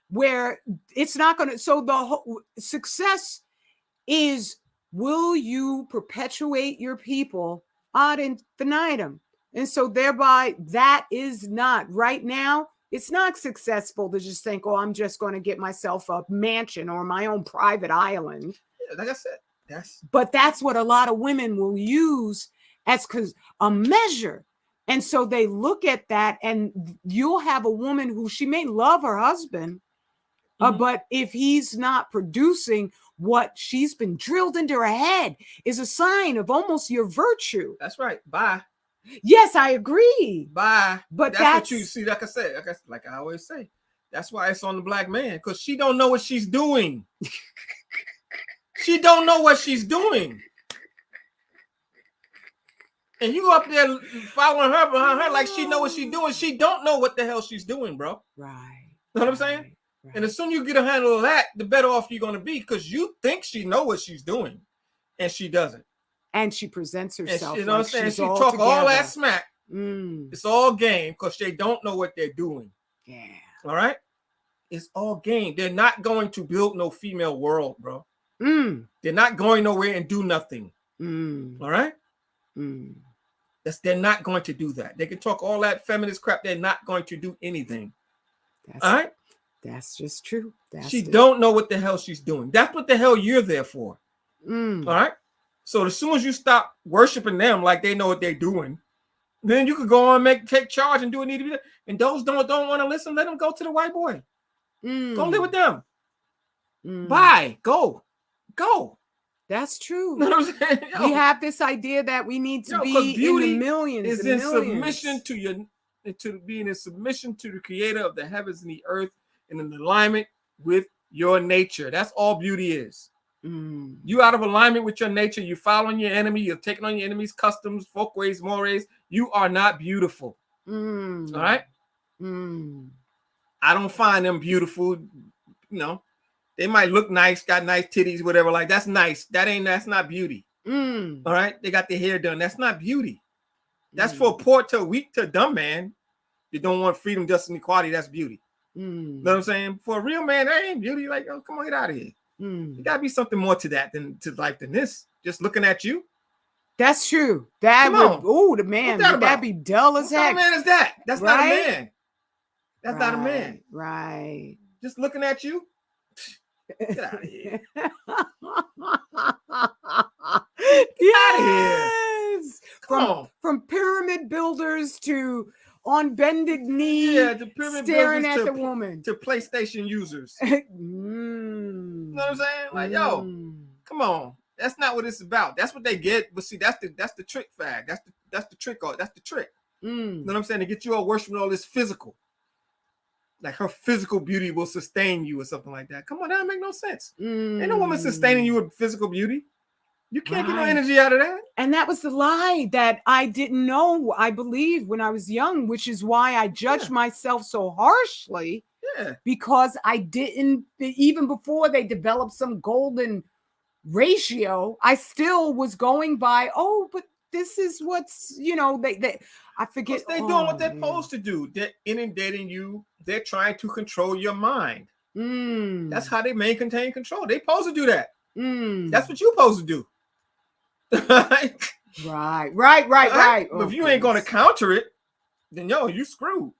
where it's not going to. So the whole success is, will you perpetuate your people ad infinitum? And so thereby that is not right now. It's not successful to just think, oh, I'm just going to get myself a mansion or my own private island. Yeah, like I said, but that's what a lot of women will use as a measure. And so they look at that, and you'll have a woman who she may love her husband, but if he's not producing what she's been drilled into her head, is a sign of almost your virtue. That's right. Bye. Yes, I agree. Bye. But that's what you see. Like I said, like I always say, that's why it's on the black man, because she don't know what she's doing. She don't know what she's doing. And you up there following her behind her like she know what she's doing. She don't know what the hell she's doing, bro. Right. You know what I'm saying? Right. And as soon as you get a handle of that, the better off you're going to be, because you think she know what she's doing, and she doesn't. And she presents herself. And you know what I'm saying? She talk all that smack. It's all game, because they don't know what they're doing. Yeah. All right? It's all game. They're not going to build no female world, bro. They're not going nowhere and do nothing. All right? They're not going to do that. They can talk all that feminist crap. They're not going to do anything. All right? That's just true. She don't know what the hell she's doing. That's what the hell you're there for. All right? So as soon as you stop worshiping them like they know what they're doing, then you could go on take charge and do what need to be done. And those don't want to listen, let them go to the white boy. Go live with them. Bye. Go. That's true. You know what I'm saying? We have this idea that we need to be in the millions. Is in submission to being in submission to the creator of the heavens and the earth, and in alignment with your nature. That's all beauty is. You out of alignment with your nature, you're following your enemy, you're taking on your enemy's customs, folkways, mores. You are not beautiful. All right? I don't find them beautiful. You know, they might look nice, got nice titties, whatever. Like, that's nice. That's not beauty. All right? They got their hair done. That's not beauty. That's for a poor to weak to dumb man. You don't want freedom, justice, and equality. That's beauty. You know what I'm saying? For a real man, that ain't beauty. Like, oh, come on, get out of here. You gotta be something more to that than to life than this. Just looking at you. That's true. That would, the man, would that be dull as heck? What kind of man is that? That's not a man. That's not a man. Right. Just looking at you. Get out of here. Get out of here. From pyramid builders to on bended knee, to pyramid staring at the woman, to PlayStation users. You know what I'm saying? Like, yo, come on. That's not what it's about. That's what they get. But see, that's the trick fag. That's the trick. That's the trick. You know what I'm saying? To get you all worshiping all this physical. Like her physical beauty will sustain you or something like that. Come on, that don't make no sense. Ain't no woman sustaining you with physical beauty. You can't get no energy out of that. And that was the lie that I didn't know, I believe, when I was young, which is why I judged myself so harshly. Because I didn't, even before they developed some golden ratio, I still was going by, but this is what's, I forget. They're doing what they're supposed to do. They're inundating you. They're trying to control your mind. That's how they maintain control. They're supposed to do that. That's what you're supposed to do. Right. But if you ain't going to counter it, then you screwed.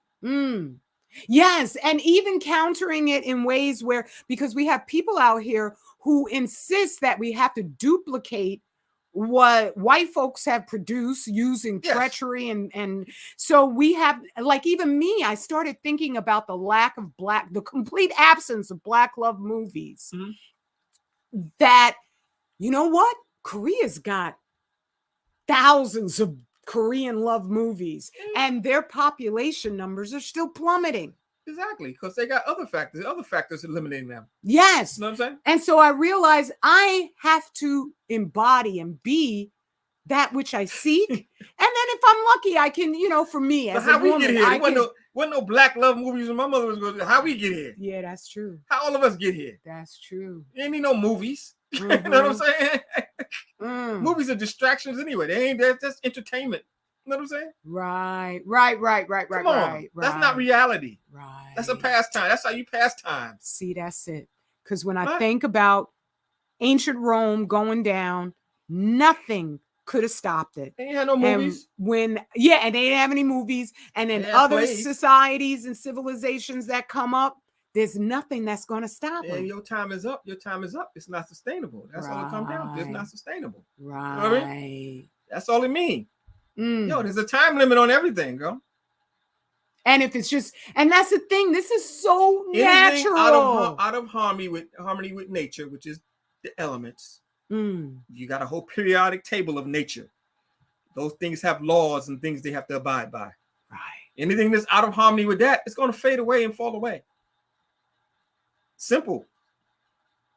Yes. And even countering it in ways where, because we have people out here who insist that we have to duplicate what white folks have produced using treachery. And so we have, like, even me, I started thinking about the complete absence of Black love movies. That, you know what? Korea's got thousands of Korean love movies, and their population numbers are still plummeting. Exactly, because they got other factors eliminating them. Yes. You know what I'm saying? And so I realized I have to embody and be that which I seek. And then if I'm lucky, I can, for me, as a woman, we get here? Wasn't no Black love movies when my mother was going. How we get here? Yeah, that's true. How all of us get here? That's true. You ain't need no movies. You know what I'm saying? Movies are distractions anyway. They're just entertainment. You know what I'm saying? Right. Come on. That's not reality. Right. That's a pastime. That's how you pass time. See, that's it. Because when I think about ancient Rome going down, nothing could have stopped it. They ain't had no movies. And they didn't have any movies. And then other plays. societies and civilizations that come up, there's nothing that's going to stop And them. your time is up. Your time is up. It's not sustainable. That's all it comes down to. It's not sustainable. Right. You know what I mean? That's all it means. Mm. Yo, there's a time limit on everything, girl. And if it's just, and that's the thing, this is so Anything natural. out of harmony with nature, which is the elements. Mm. You got a whole periodic table of nature. Those things have laws and things they have to abide by. Right. Anything that's out of harmony with that, it's going to fade away and fall away. Simple.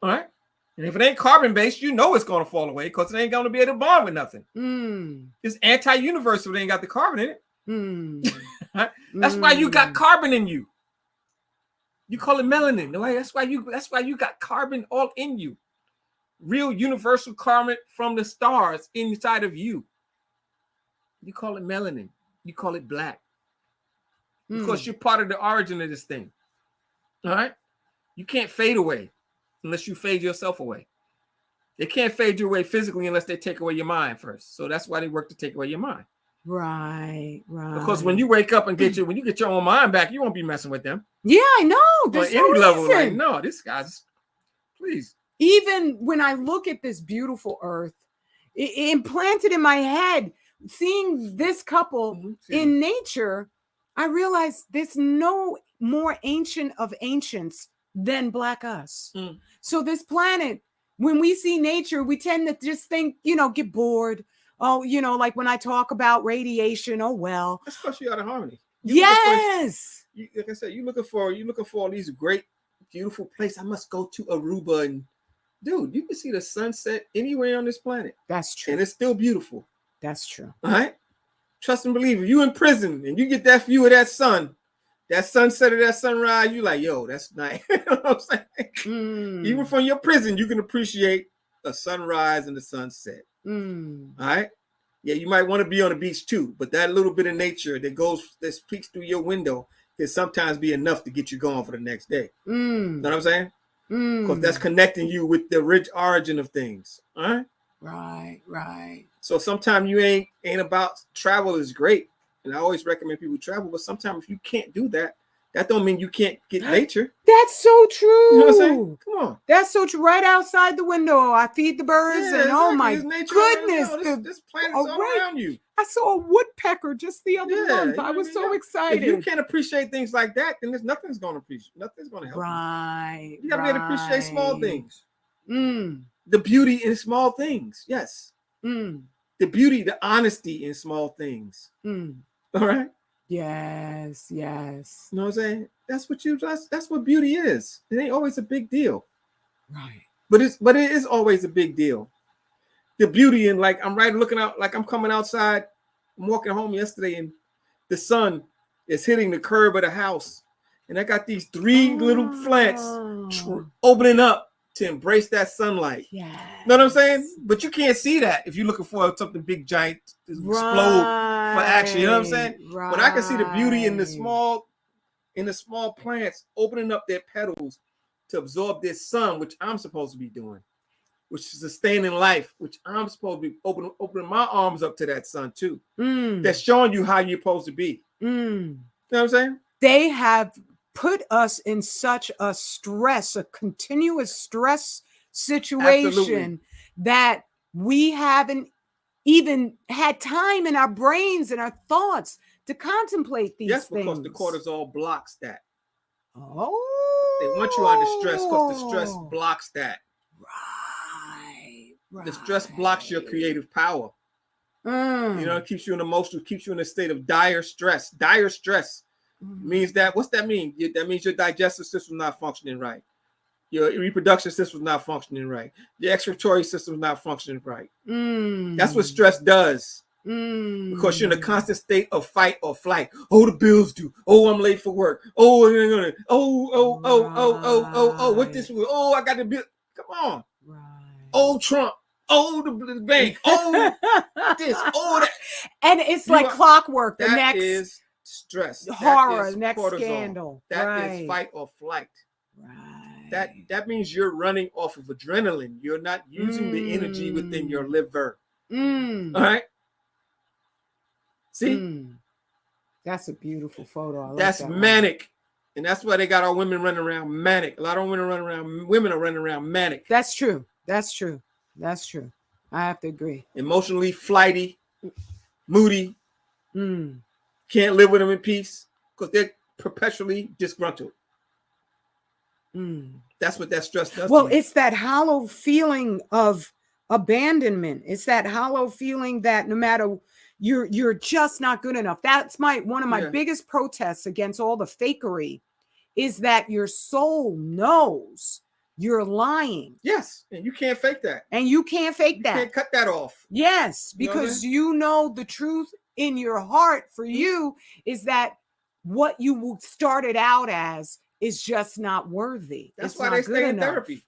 All right. And if it ain't carbon-based, you know it's going to fall away because it ain't going to be able to bond with nothing. Mm. It's anti-universal. It ain't got the carbon in it. Mm. That's why you got carbon in you. You call it melanin. No, that's why you got carbon all in you. Real universal carbon from the stars inside of you. You call it melanin. You call it black. Because you're part of the origin of this thing. All right? You can't fade away unless you fade yourself away. They can't fade you away physically unless they take away your mind first. So that's why they work to take away your mind. Right. Because when you wake up and when you get your own mind back, you won't be messing with them. Yeah, I know. There's any level, like, no, this guy's, please. Even when I look at this beautiful earth, it implanted in my head, seeing this couple in nature, I realized there's no more ancient of ancients than Black us. So this planet, when we see nature, we tend to just think, get bored. Oh, like when I talk about radiation, oh, well. That's because you're out of harmony. Yes. Like I said, you're looking for all these great, beautiful places. I must go to Aruba. And dude, you can see the sunset anywhere on this planet. That's true. And it's still beautiful. That's true. All right? Trust and believe. If you in prison and you get that view of that sun, that sunset or that sunrise, you like, yo, that's nice. You know what I'm saying? Even from your prison, you can appreciate a sunrise and the sunset. All right. Yeah, you might want to be on the beach too, but that little bit of nature that peeks through your window can sometimes be enough to get you going for the next day. You know what I'm saying? Because that's connecting you with the rich origin of things. All right. Right. So sometimes you ain't about travel is great, and I always recommend people travel. But sometimes if you can't do that, that don't mean you can't get nature. That's so true. You know what I'm saying? Come on. That's so true. Right outside the window, I feed the birds, and exactly. Oh my goodness, this planet's all around you. I saw a woodpecker just the other month. I was so excited. If you can't appreciate things like that, then nothing's going to appreciate. Nothing's going to help. Right. You got to be able to appreciate small things. The The beauty in small things. Yes. The beauty, the honesty in small things. All right. Yes. You know what I'm saying? That's what beauty is. It ain't always a big deal. Right. But it is always a big deal. The beauty in, like, I'm looking out, like I'm coming outside. I'm walking home yesterday and the sun is hitting the curb of the house. And I got these 3 little plants opening up to embrace that sunlight. Yeah. Know what I'm saying? But you can't see that if you're looking for something big, giant to explode for action. You know what I'm saying? Right. But I can see the beauty in the small plants opening up their petals to absorb this sun, which I'm supposed to be doing, which is sustaining life, which I'm supposed to be opening my arms up to that sun too. That's showing you how you're supposed to be. You know what I'm saying? They have put us in such a continuous stress situation that we haven't even had time in our brains and our thoughts to contemplate these things. Yes, because the cortisol blocks that. Oh. They want you under stress because the stress blocks that. Right. The stress blocks your creative power. You know, it keeps you in emotional, keeps you in a state of dire stress. Dire stress means that, what's that mean? That means your digestive system is not functioning right. Your reproduction system is not functioning right. Your excretory system is not functioning right. That's what stress does. Because you're in a constant state of fight or flight. Oh, the bills due. Oh, I'm late for work. Oh, what this? Oh, I got the bill. Come on. Right. Oh, Trump. Oh, the bank. Oh, this. Oh, that. And it's like clockwork. The that next is stress. horror, next cortisol. Scandal. That is fight or flight. Right. That means you're running off of adrenaline. You're not using the energy within your liver. All right. See? That's a beautiful photo. I like That's that manic. One. And that's why they got our women running around manic. A lot of women women are running around manic. That's true. That's true. That's true. I have to agree. Emotionally flighty, moody. Can't live with them in peace because they're perpetually disgruntled. That's what that stress does. Well, it's that hollow feeling of abandonment. It's that hollow feeling that no matter you're just not good enough. That's one of my biggest protests against all the fakery is that your soul knows you're lying. Yes, and you can't fake that. And you can't fake that. You can't cut that off. Yes, because you know the truth in your heart for you is that what you started out as is just not worthy. That's why they stay in therapy.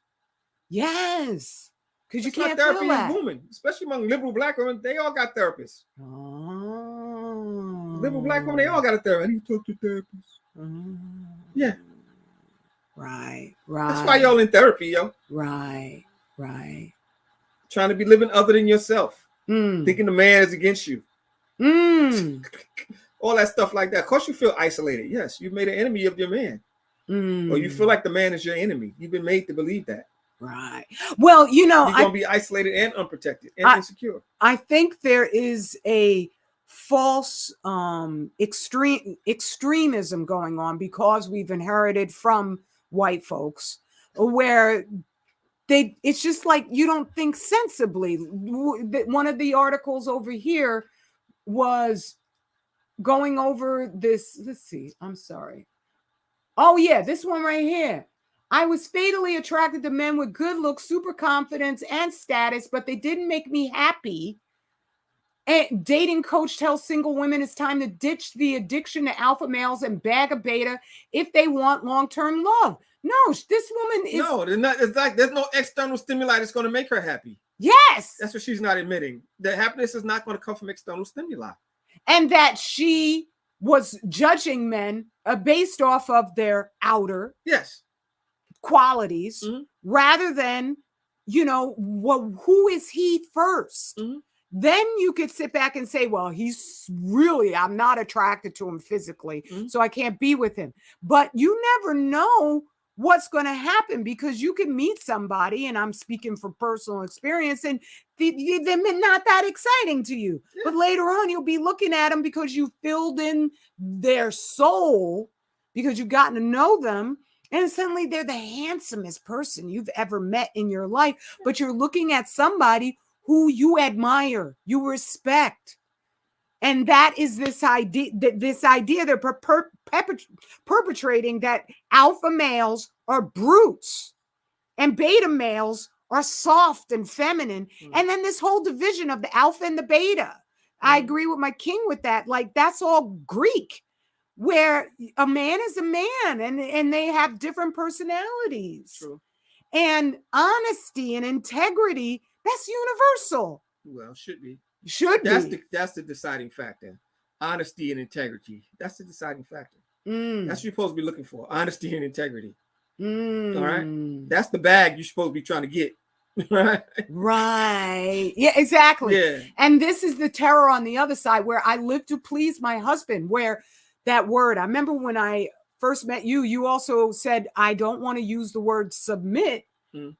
Yes. Because you can't therapy feel that. is booming, especially among liberal black women. They all got therapists. Liberal black women, they all got a therapist. I need to talk to therapists. Yeah. Right. That's why y'all in therapy, yo. Right. Trying to be living other than yourself. Thinking the man is against you. All that stuff like that. Of course you feel isolated. Yes, you've made an enemy of your man. Or you feel like the man is your enemy. You've been made to believe that. Right. Well, you're going to be isolated and unprotected and insecure. I think there is a false extremism going on because we've inherited from white folks where it's just like you don't think sensibly. One of the articles over here was going over this. Let's see. I'm sorry. Oh, yeah, this one right here. I was fatally attracted to men with good looks, super confidence, and status, but they didn't make me happy. And dating coach tells single women it's time to ditch the addiction to alpha males and bag a beta if they want long-term love. No, this woman is... No, it's like there's no external stimuli that's going to make her happy. Yes. That's what she's not admitting. The happiness is not going to come from external stimuli. And that she was judging men based off of their outer qualities rather than, who is he first? Then you could sit back and say, well, I'm not attracted to him physically, so I can't be with him. But you never know what's going to happen because you can meet somebody, and I'm speaking from personal experience, and they're not that exciting to you. Yeah. But later on, you'll be looking at them because you filled in their soul, because you've gotten to know them, and suddenly they're the handsomest person you've ever met in your life. But you're looking at somebody who you admire, you respect. And that is this idea they're perpetrating, that alpha males are brutes and beta males are soft and feminine. And then this whole division of the alpha and the beta. I agree with my king with that. Like, that's all Greek, where a man is a man and they have different personalities. True. And honesty and integrity, that's universal. Well, should be. That's the deciding factor. Honesty and integrity. That's the deciding factor. That's what you're supposed to be looking for. Honesty and integrity. All right. That's the bag you're supposed to be trying to get. Right. Yeah, exactly. Yeah. And this is the terror on the other side, where I live to please my husband, where that word, I remember when I first met you, you also said, I don't want to use the word submit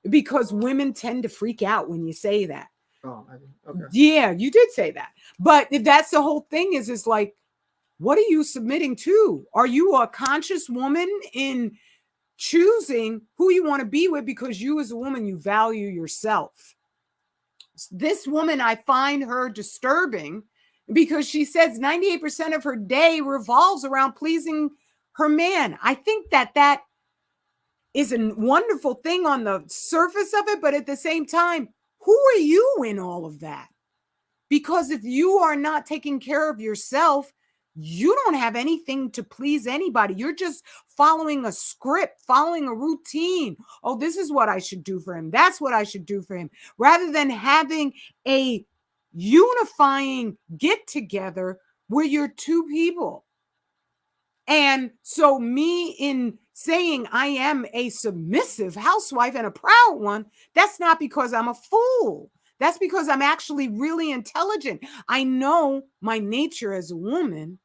because women tend to freak out when you say that. Oh, okay. Yeah, you did say that. But that's the whole thing is like, what are you submitting to? Are you a conscious woman in choosing who you want to be with because you as a woman, you value yourself? This woman, I find her disturbing because she says 98% of her day revolves around pleasing her man. I think that is a wonderful thing on the surface of it, but at the same time, who are you in all of that? Because if you are not taking care of yourself, you don't have anything to please anybody. You're just following a script, following a routine. Oh, this is what I should do for him. That's what I should do for him. Rather than having a unifying get together where you're two people. And so me in saying I am a submissive housewife and a proud one, that's not because I'm a fool. That's because I'm actually really intelligent. I know my nature as a woman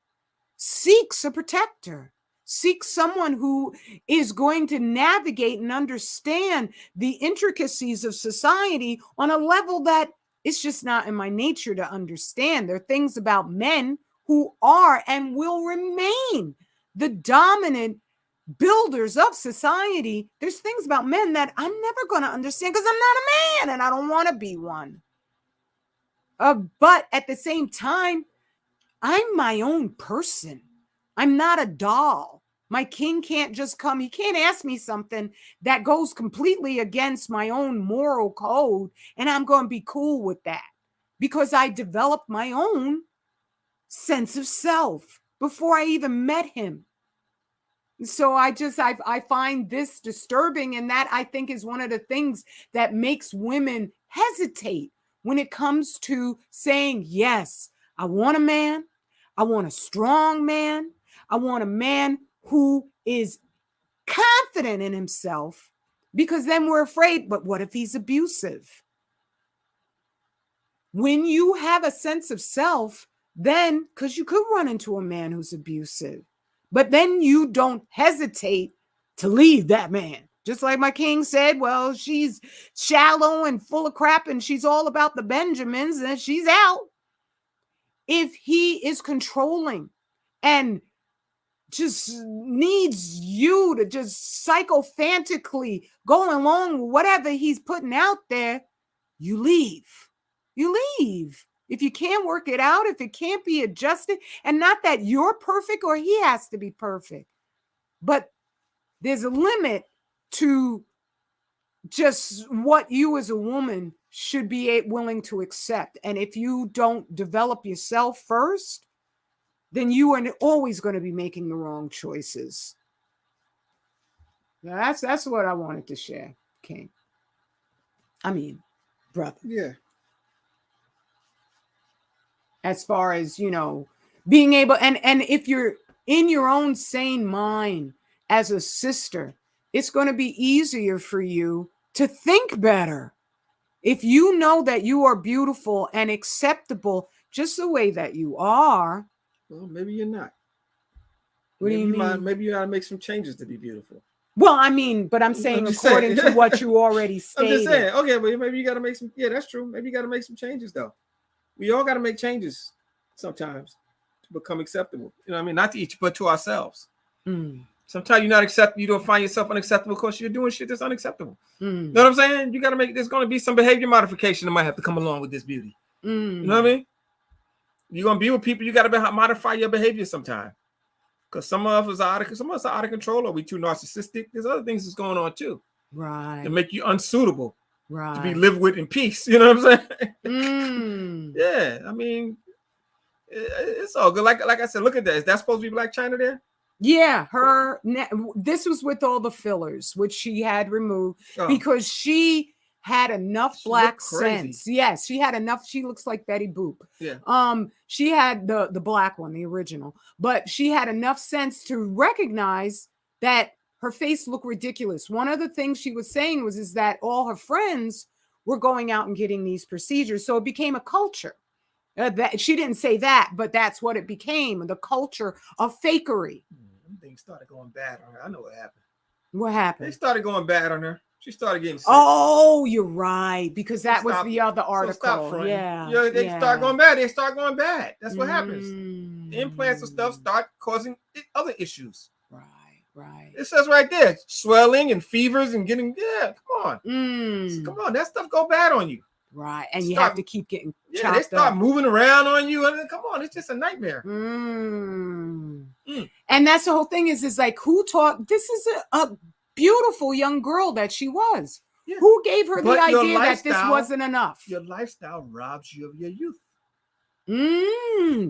seeks a protector, seeks someone who is going to navigate and understand the intricacies of society on a level that it's just not in my nature to understand. There are things about men who are and will remain the dominant builders of society. There's things about men that I'm never going to understand because I'm not a man and I don't want to be one. But at the same time, I'm my own person. I'm not a doll. My king can't just come. He can't ask me something that goes completely against my own moral code, and I'm going to be cool with that because I developed my own sense of self before I even met him. So I find this disturbing, and that I think is one of the things that makes women hesitate when it comes to saying, yes, I want a man. I want a strong man. I want a man who is confident in himself, because then we're afraid, but what if he's abusive? When you have a sense of self, then, because you could run into a man who's abusive, but then you don't hesitate to leave that man. Just like my king said, well, she's shallow and full of crap and she's all about the Benjamins and she's out. If he is controlling and just needs you to just psychophantically go along with whatever he's putting out there, you leave. You leave. If you can't work it out, if it can't be adjusted, and not that you're perfect or he has to be perfect, but there's a limit to just what you as a woman should be willing to accept. And if you don't develop yourself first, then you are always going to be making the wrong choices. Now, that's what I wanted to share, King. I mean, brother. Yeah. As far as, being able, and if you're in your own sane mind as a sister, it's going to be easier for you to think better. If you know that you are beautiful and acceptable just the way that you are. Well, maybe you're not. What do you mean? Maybe you got to make some changes to be beautiful. Well, I mean, but I'm saying according to what you already stated. I'm just saying, okay, but maybe you got to make some, yeah, that's true. Maybe you got to make some changes, though. We all got to make changes sometimes to become acceptable. You know what I mean? Not to each, but to ourselves. Sometimes you're not acceptable. You don't find yourself unacceptable because you're doing shit that's unacceptable. You know what I'm saying? You got to there's going to be some behavior modification that might have to come along with this beauty. You know what I mean? You're going to be with people, you got to modify your behavior sometime. Because some of us are out of control, or we too narcissistic. There's other things that's going on too. Right. To make you unsuitable. Right. To be lived with in peace. You know what I'm saying? Yeah. I mean, it's all good. Like I said, look at that. Is that supposed to be Black China there? Yeah. This was with all the fillers, which she had removed because she had enough black sense. Yes, she had enough. She looks like Betty Boop. Yeah. She had the black one, the original, but she had enough sense to recognize that her face looked ridiculous. One of the things she was saying is that all her friends were going out and getting these procedures, so it became a culture. That she didn't say that, but that's what it became, the culture of fakery. Things started going bad on her. I know what happened. What happened? They started going bad on her. She started getting sick. Oh, you're right. Because that was the other article. So yeah. They start going bad. They start going bad. That's what happens. The implants and stuff start causing other issues. Right. It says right there, swelling and fevers and getting, come on. Come on, that stuff go bad on you. Right. And you have to keep getting chopped they start up. moving around on you. And come on, it's just a nightmare. And that's the whole thing is like, who taught? This is a beautiful young girl that she was. Yeah. Who gave her the idea that this wasn't enough? Your lifestyle robs you of your youth.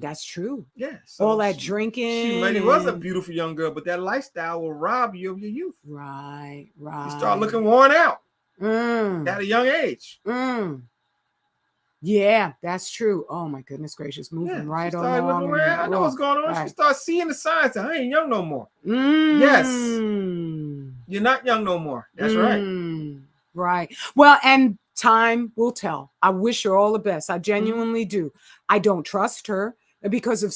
That's true. Yeah. So all that drinking. She maybe was a beautiful young girl, but that lifestyle will rob you of your youth. Right. You start looking worn out at a young age. Yeah, that's true. Oh my goodness gracious, moving right along. I know what's going on. Right. She starts seeing the signs that I ain't young no more. Yes. You're not young no more. That's right. Right. Well, and Time will tell. I wish her all the best. I genuinely do. I don't trust her because of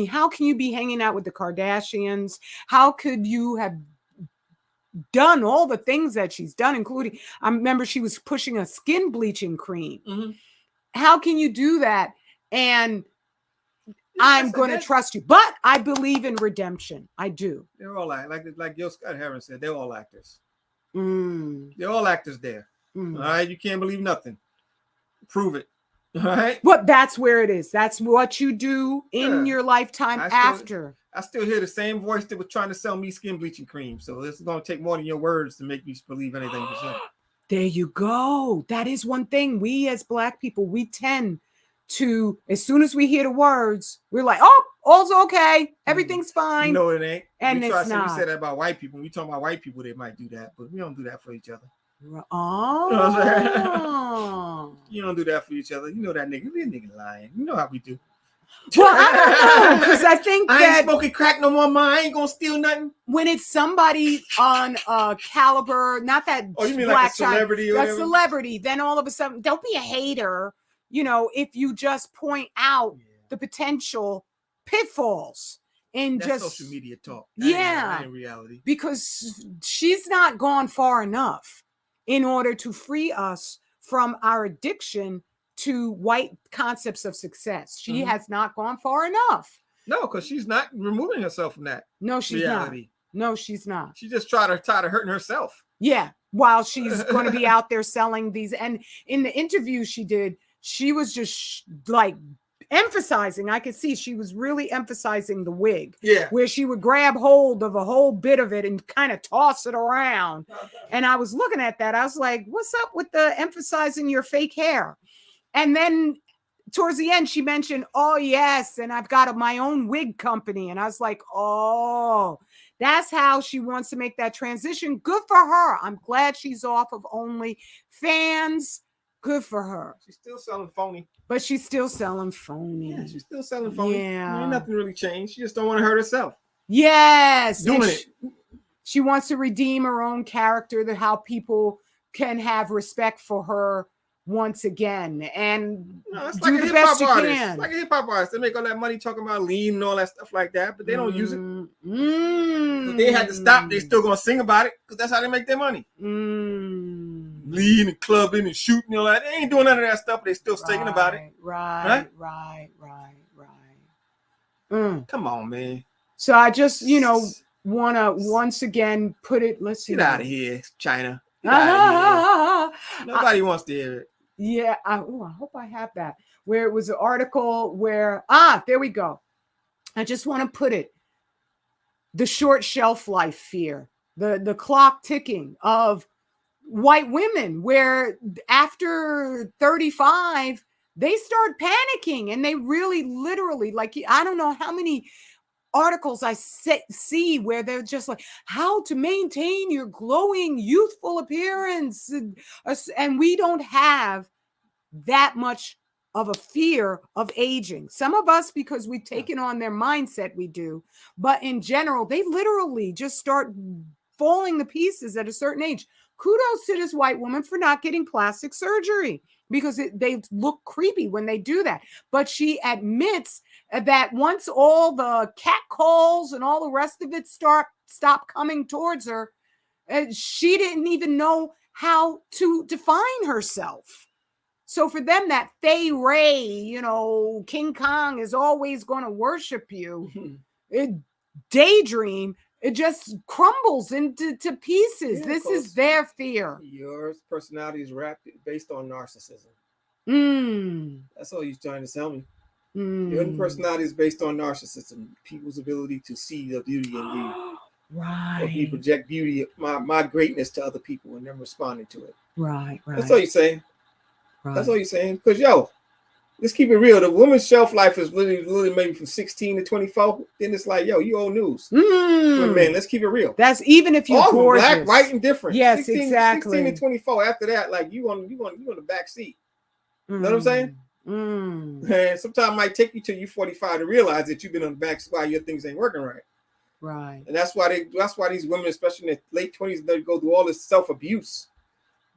how can you be hanging out with the Kardashians? How could you have done all the things that she's done, including, I remember she was pushing a skin bleaching cream. Mm-hmm. How can you do that? And I'm going to trust you, but I believe in redemption. I do. They're all like Gil Scott-Heron said. They're all actors. They're all actors there. All right, you can't believe nothing. Prove it. All right. But that's where it is. That's what you do in your lifetime after. I still hear the same voice that was trying to sell me skin bleaching cream. So this is going to take more than your words to make me believe anything you say. There you go. That is one thing. We as Black people, we tend to, as soon as we hear the words, we're like, oh, all's okay. Everything's fine. No, it ain't. And it's not. We say that about white people. When we talk about white people, they might do that, but we don't do that for each other. Oh. You know what I'm saying? You don't do that for each other. You know that nigga. We a nigga lying. You know how we do. Well, I don't know, because I think I ain't smoking crack no more, man. I ain't gonna steal nothing. When it's somebody on a caliber, not that you mean black like a celebrity or a celebrity, then all of a sudden, don't be a hater, if you just point out the potential pitfalls and that's just social media talk. That ain't reality. Because she's not gone far enough in order to free us from our addiction to white concepts of success. She has not gone far enough. No, because she's not removing herself from that. No, she's reality. Not. No, she's not. She just tried to hurting herself. Yeah, while she's going to be out there selling these. And in the interview she did, she was just like emphasizing. I could see she was really emphasizing the wig. Yeah, where she would grab hold of a whole bit of it and kind of toss it around. And I was looking at that. I was like, "What's up with the emphasizing your fake hair?" And then towards the end, she mentioned, oh, yes, and I've got my own wig company. And I was like, oh, that's how she wants to make that transition. Good for her. I'm glad she's off of OnlyFans. Good for her. She's still selling phony. But she's still selling phony. Yeah, she's still selling phony. Yeah. Ain't nothing really changed. She just don't want to hurt herself. Yes. Doing it. She wants to redeem her own character, how people can have respect for her once again, and do the best you can. Like a hip hop artist, they make all that money talking about lean and all that stuff like that, but they don't use it. If they had to stop, they still gonna sing about it because that's how they make their money. Lean and clubbing and shooting and all that. They ain't doing none of that stuff, but they still singing about it. Right. Come on, man. So I just, want to once again put it. Let's see. Get out of here, China. Get out of here. Nobody wants to hear it. Yeah, I hope I have that. Where it was an article where, there we go. I just want to put it. The short shelf life fear, the clock ticking of white women, where after 35, they start panicking and they really literally, like, I don't know how many articles I see where they're just like, how to maintain your glowing youthful appearance, and we don't have that much of a fear of aging. Some of us, because we've taken on their mindset, we do, but in general, they literally just start falling to pieces at a certain age. Kudos to this white woman for not getting plastic surgery, because they look creepy when they do that. But she admits that once all the cat calls and all the rest of it stop coming towards her, she didn't even know how to define herself. So for them, that Fay Ray, King Kong is always going to worship you. Daydream, it just crumbles into pieces. This is their fear. Your personality is based on narcissism. That's all you're trying to tell me. Your personality is based on narcissism. People's ability to see the beauty in you. Right. Or me project beauty, my greatness to other people and them responding to it. Right. That's all you're saying. Right. That's all you're saying. Because, let's keep it real. The woman's shelf life is literally maybe from 16 to 24. Then it's like, you old news. But man, let's keep it real. That's even if you're gorgeous. Black, white, and different. Yes, exactly. 16 to 24. After that, like you on the back seat. You know what I'm saying? And sometimes it might take you till you're 45 to realize that you've been on the back while your things ain't working right. Right. And that's why these women, especially in their late 20s, they go through all this self-abuse.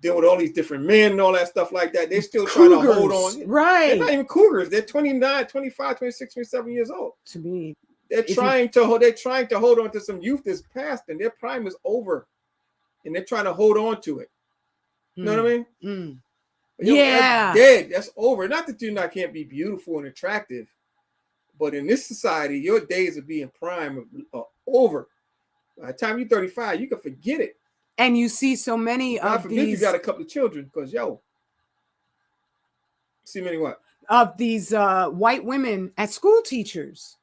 deal with all these different men and all that stuff like that. They're still trying to hold on. Right. They're not even cougars. They're 29, 25, 26, 27 years old. To me, they're trying to hold on to some youth that's past, and their prime is over, and they're trying to hold on to it. You know what I mean? That's dead. That's over. Not that you can't be beautiful and attractive, but in this society, your days of being prime are over. By the time you're 35, you can forget it. And you see so many of these. You got a couple of children, because see many what? Of these white women as school teachers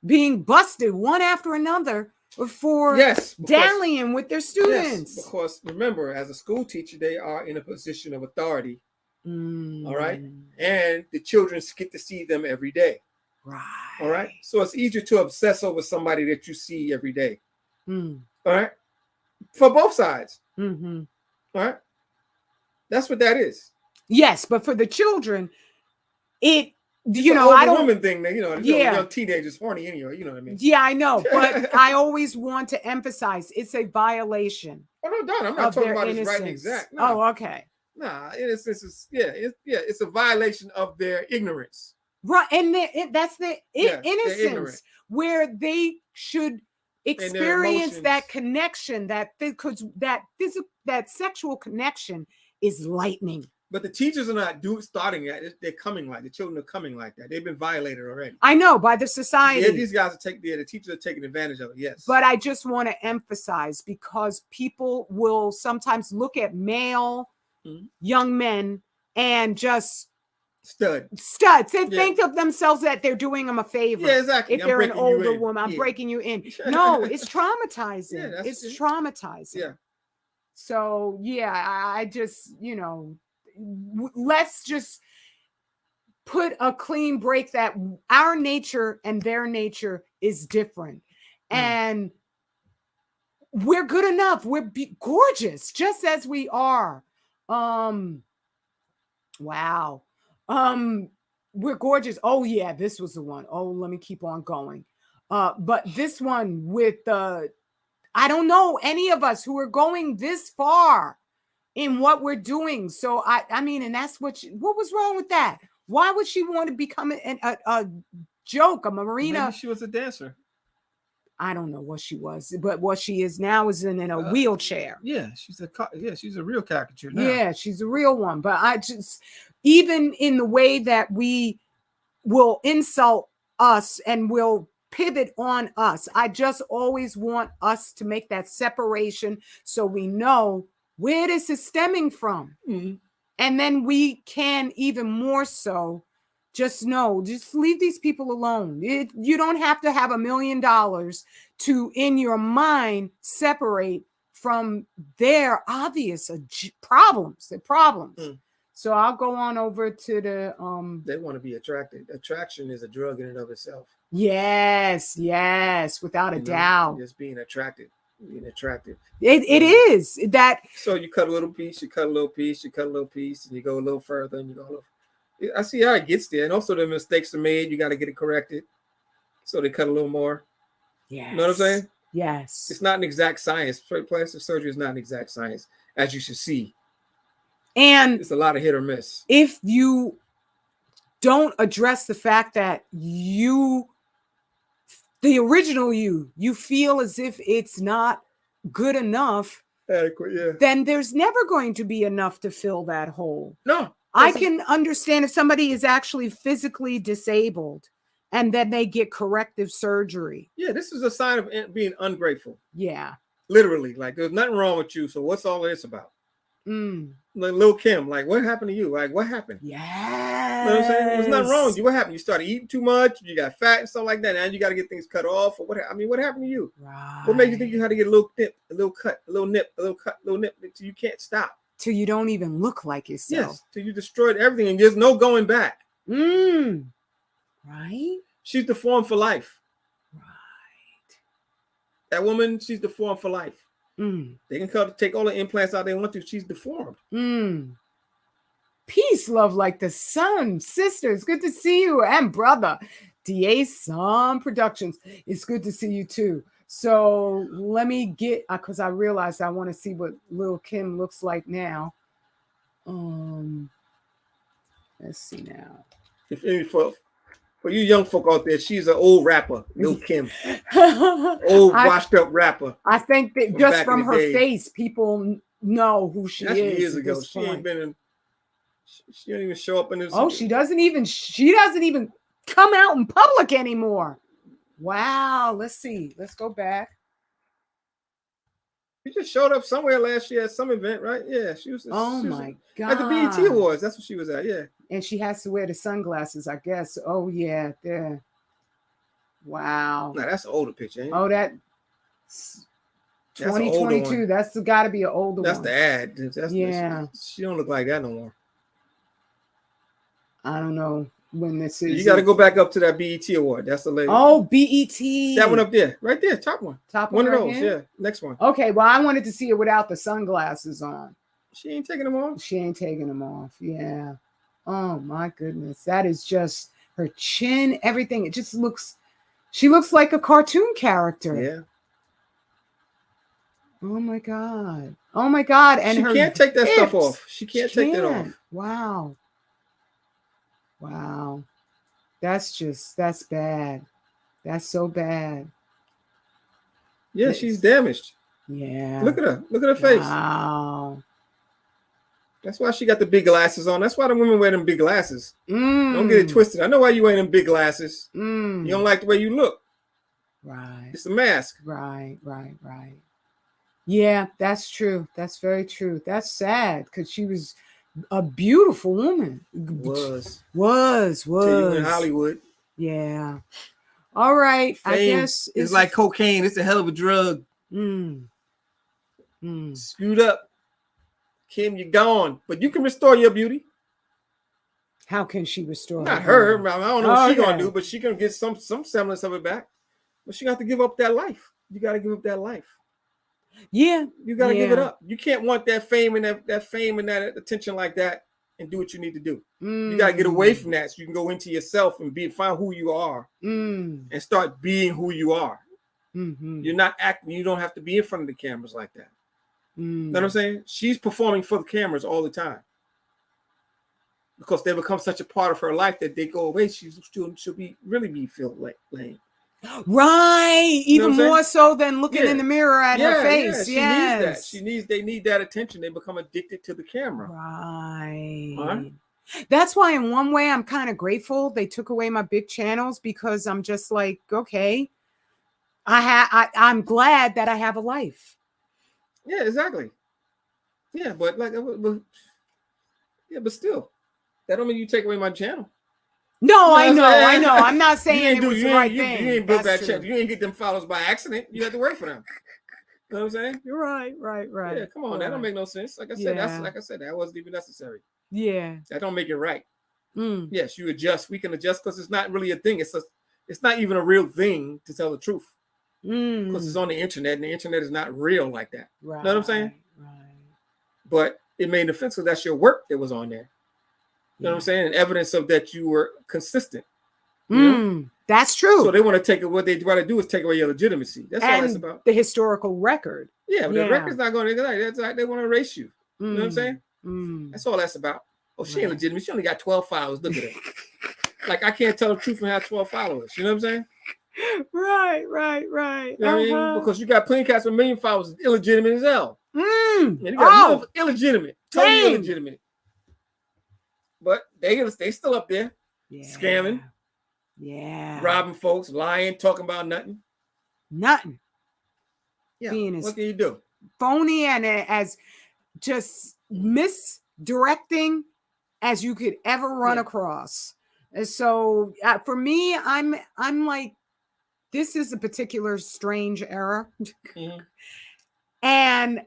being busted one after another for dallying with their students. Yes, because remember, as a school teacher, they are in a position of authority. All right. And the children get to see them every day. Right. All right. So it's easier to obsess over somebody that you see every day. All right. For both sides. All right. That's what that is. Yes, but for the children, I don't woman thing that young teenagers horny anyway. You know what I mean? Yeah, I know, but I always want to emphasize it's a violation. Oh no, Don, I'm not talking about it's right and exact. No. Oh, okay. Nah, innocence is it's a violation of their ignorance. Right, and that's the innocence where they should experience that connection, that sexual connection is lightning. But the teachers are not starting that. They're coming like the children are coming like that. They've been violated already. I know, by the society. Yeah, these guys the teachers are taking advantage of it. Yes. But I just want to emphasize, because people will sometimes look at male young men and just studs. They think of themselves that they're doing them a favor. Yeah, exactly. If they're an older woman, I'm breaking you in. No, it's traumatizing. It's traumatizing. Yeah. So I just let's just put a clean break that our nature and their nature is different, and we're good enough. We're gorgeous just as we are. Wow. We're gorgeous. Oh yeah, this was the one. Oh, let me keep on going. But this one with I don't know any of us who are going this far in what we're doing. So I mean, and that's what was wrong with that? Why would she want to become a joke, a Marina? Maybe she was a dancer. I don't know what she was, but what she is now is in a wheelchair. Yeah, she's a real caricature now. Yeah, she's a real one. But I just, even in the way that we will insult us and will pivot on us, I just always want us to make that separation so we know where this is stemming from. And then we can even more so just leave these people alone. You don't have to have $1 million to, in your mind, separate from their obvious problems. Their problems. So I'll go on over to the they want to be attracted. Attraction is a drug in and of itself. Yes, without a doubt. Just being attracted. Being attractive. It is that. So you cut a little piece, you cut a little piece, you cut a little piece, and you go a little further, and you go a little. I see how it gets there, and also the mistakes are made. You got to get it corrected, so they cut a little more. Yes. You know what I'm saying? Yes. It's not an exact science. Plastic surgery is not an exact science, as you should see. And it's a lot of hit or miss. If you don't address the fact that the original you feel as if it's not good enough, adequate, then there's never going to be enough to fill that hole. No. I can understand if somebody is actually physically disabled and then they get corrective surgery. Yeah, this is a sign of being ungrateful. Yeah. Literally, like there's nothing wrong with you. So what's all this about? Like Lil Kim, like what happened to you? Like what happened? Yeah. You know what I'm saying? There's nothing wrong with you. What happened? You started eating too much, you got fat and stuff like that, and you got to get things cut off. Or what happened to you? Right. What made you think you had to get a little nip, a little cut, a little nip, a little cut, a little nip until you can't stop? Till you don't even look like yourself. Yes, till you destroyed everything and there's no going back. Right? She's deformed for life. Right. That woman, she's deformed for life. They can take all the implants out they want to. She's deformed. Peace, love like the sun. Sisters, good to see you. And brother, DA Sun Productions. It's good to see you too. So let me get, because I realized I want to see what Lil Kim looks like now. Let's see now. For you young folk out there, she's an old rapper, Lil Kim. Old washed up rapper. I think that just from her face, people know who she is. Years ago. She ain't been in. She don't even show up in this. Oh, she doesn't even come out in public anymore. Wow. Let's see. Let's go back. She just showed up somewhere last year at some event, right? Yeah, she was. Oh my God! At the BET Awards, that's what she was at. Yeah. And she has to wear the sunglasses, I guess. Oh yeah, there. Wow. Nah, that's an older picture. Ain't it? Oh, that's 2022. That's got to be an older one. That's the ad. Yeah. She don't look like that no more. I don't know when this is. You got to go back up to that BET award. That's the lady. Oh, BET. That one up there, right there, top one. Top one of those. Hand? Yeah, next one. Okay, well, I wanted to see her without the sunglasses on. She ain't taking them off. She ain't taking them off. Yeah. Oh my goodness, that is just her chin, everything. It just looks. She looks like a cartoon character. Yeah. Oh my God. Oh my God. And she can't take that stuff off. She can't take that off. Wow. Wow. That's bad. That's so bad. Yeah, she's damaged. Yeah. Look at her. Look at her face. Wow. That's why she got the big glasses on. That's why the women wear them big glasses. Don't get it twisted. I know why you wear them big glasses. You don't like the way you look. Right. It's a mask. Right. Yeah, that's true. That's very true. That's sad because she was a beautiful woman. Was. Till you in Hollywood. Yeah. All right. Fame, I guess it's like cocaine. It's a hell of a drug. Screwed up. Kim, you're gone. But you can restore your beauty. How can she restore? Not her. I don't know what she's gonna do, but she can get some semblance of it back. But she got to give up that life. You got to give up that life. Yeah. You got to give it up. You can't want that fame and that fame and that attention like that and do what you need to do. You got to get away from that so you can go into yourself and find who you are and start being who you are. You're not acting. You don't have to be in front of the cameras like that. Know what I'm saying? She's performing for the cameras all the time because they become such a part of her life that they go away. She'll be feel like lame. Right. Even more so than looking in the mirror at her face. Yeah. She needs that. They need that attention. They become addicted to the camera. Right. That's why in one way I'm kind of grateful they took away my big channels because I'm just like, okay, I'm glad that I have a life. Yeah, exactly. Yeah, but still, that don't mean you take away my channel. No, I know. I'm not saying it was the right thing. You ain't built that channel. You ain't get them followers by accident. You had to work for them. You know what I'm saying? You're right. Yeah, come on. That don't make no sense. Like I said, that wasn't even necessary. Yeah. That don't make it right. Yes, you adjust. We can adjust because it's not really a thing. It's not even a real thing, to tell the truth. Because it's on the internet, and the internet is not real like that. Right. You know what I'm saying? Right. But it made no sense because that's your work that was on there. You know what I'm saying? And evidence of that you were consistent. That's true. So they want to take it. What they try to do is take away your legitimacy. That's all that's about. The historical record. Yeah, but the record's not going to do that. That's like they want to erase you. You know what I'm saying? That's all that's about. Oh, she ain't legitimate. She only got 12 followers. Look at it. Like I can't tell the truth and have 12 followers. You know what I'm saying? Right. You know what I mean? Because you got plenty cats with 1 million followers, illegitimate as hell. And you got illegitimate, totally illegitimate. But they still up there, scamming, robbing folks, lying, talking about nothing. Yeah, what can you do? Phony and as just misdirecting as you could ever run across. And so for me, I'm like, this is a particular strange era. And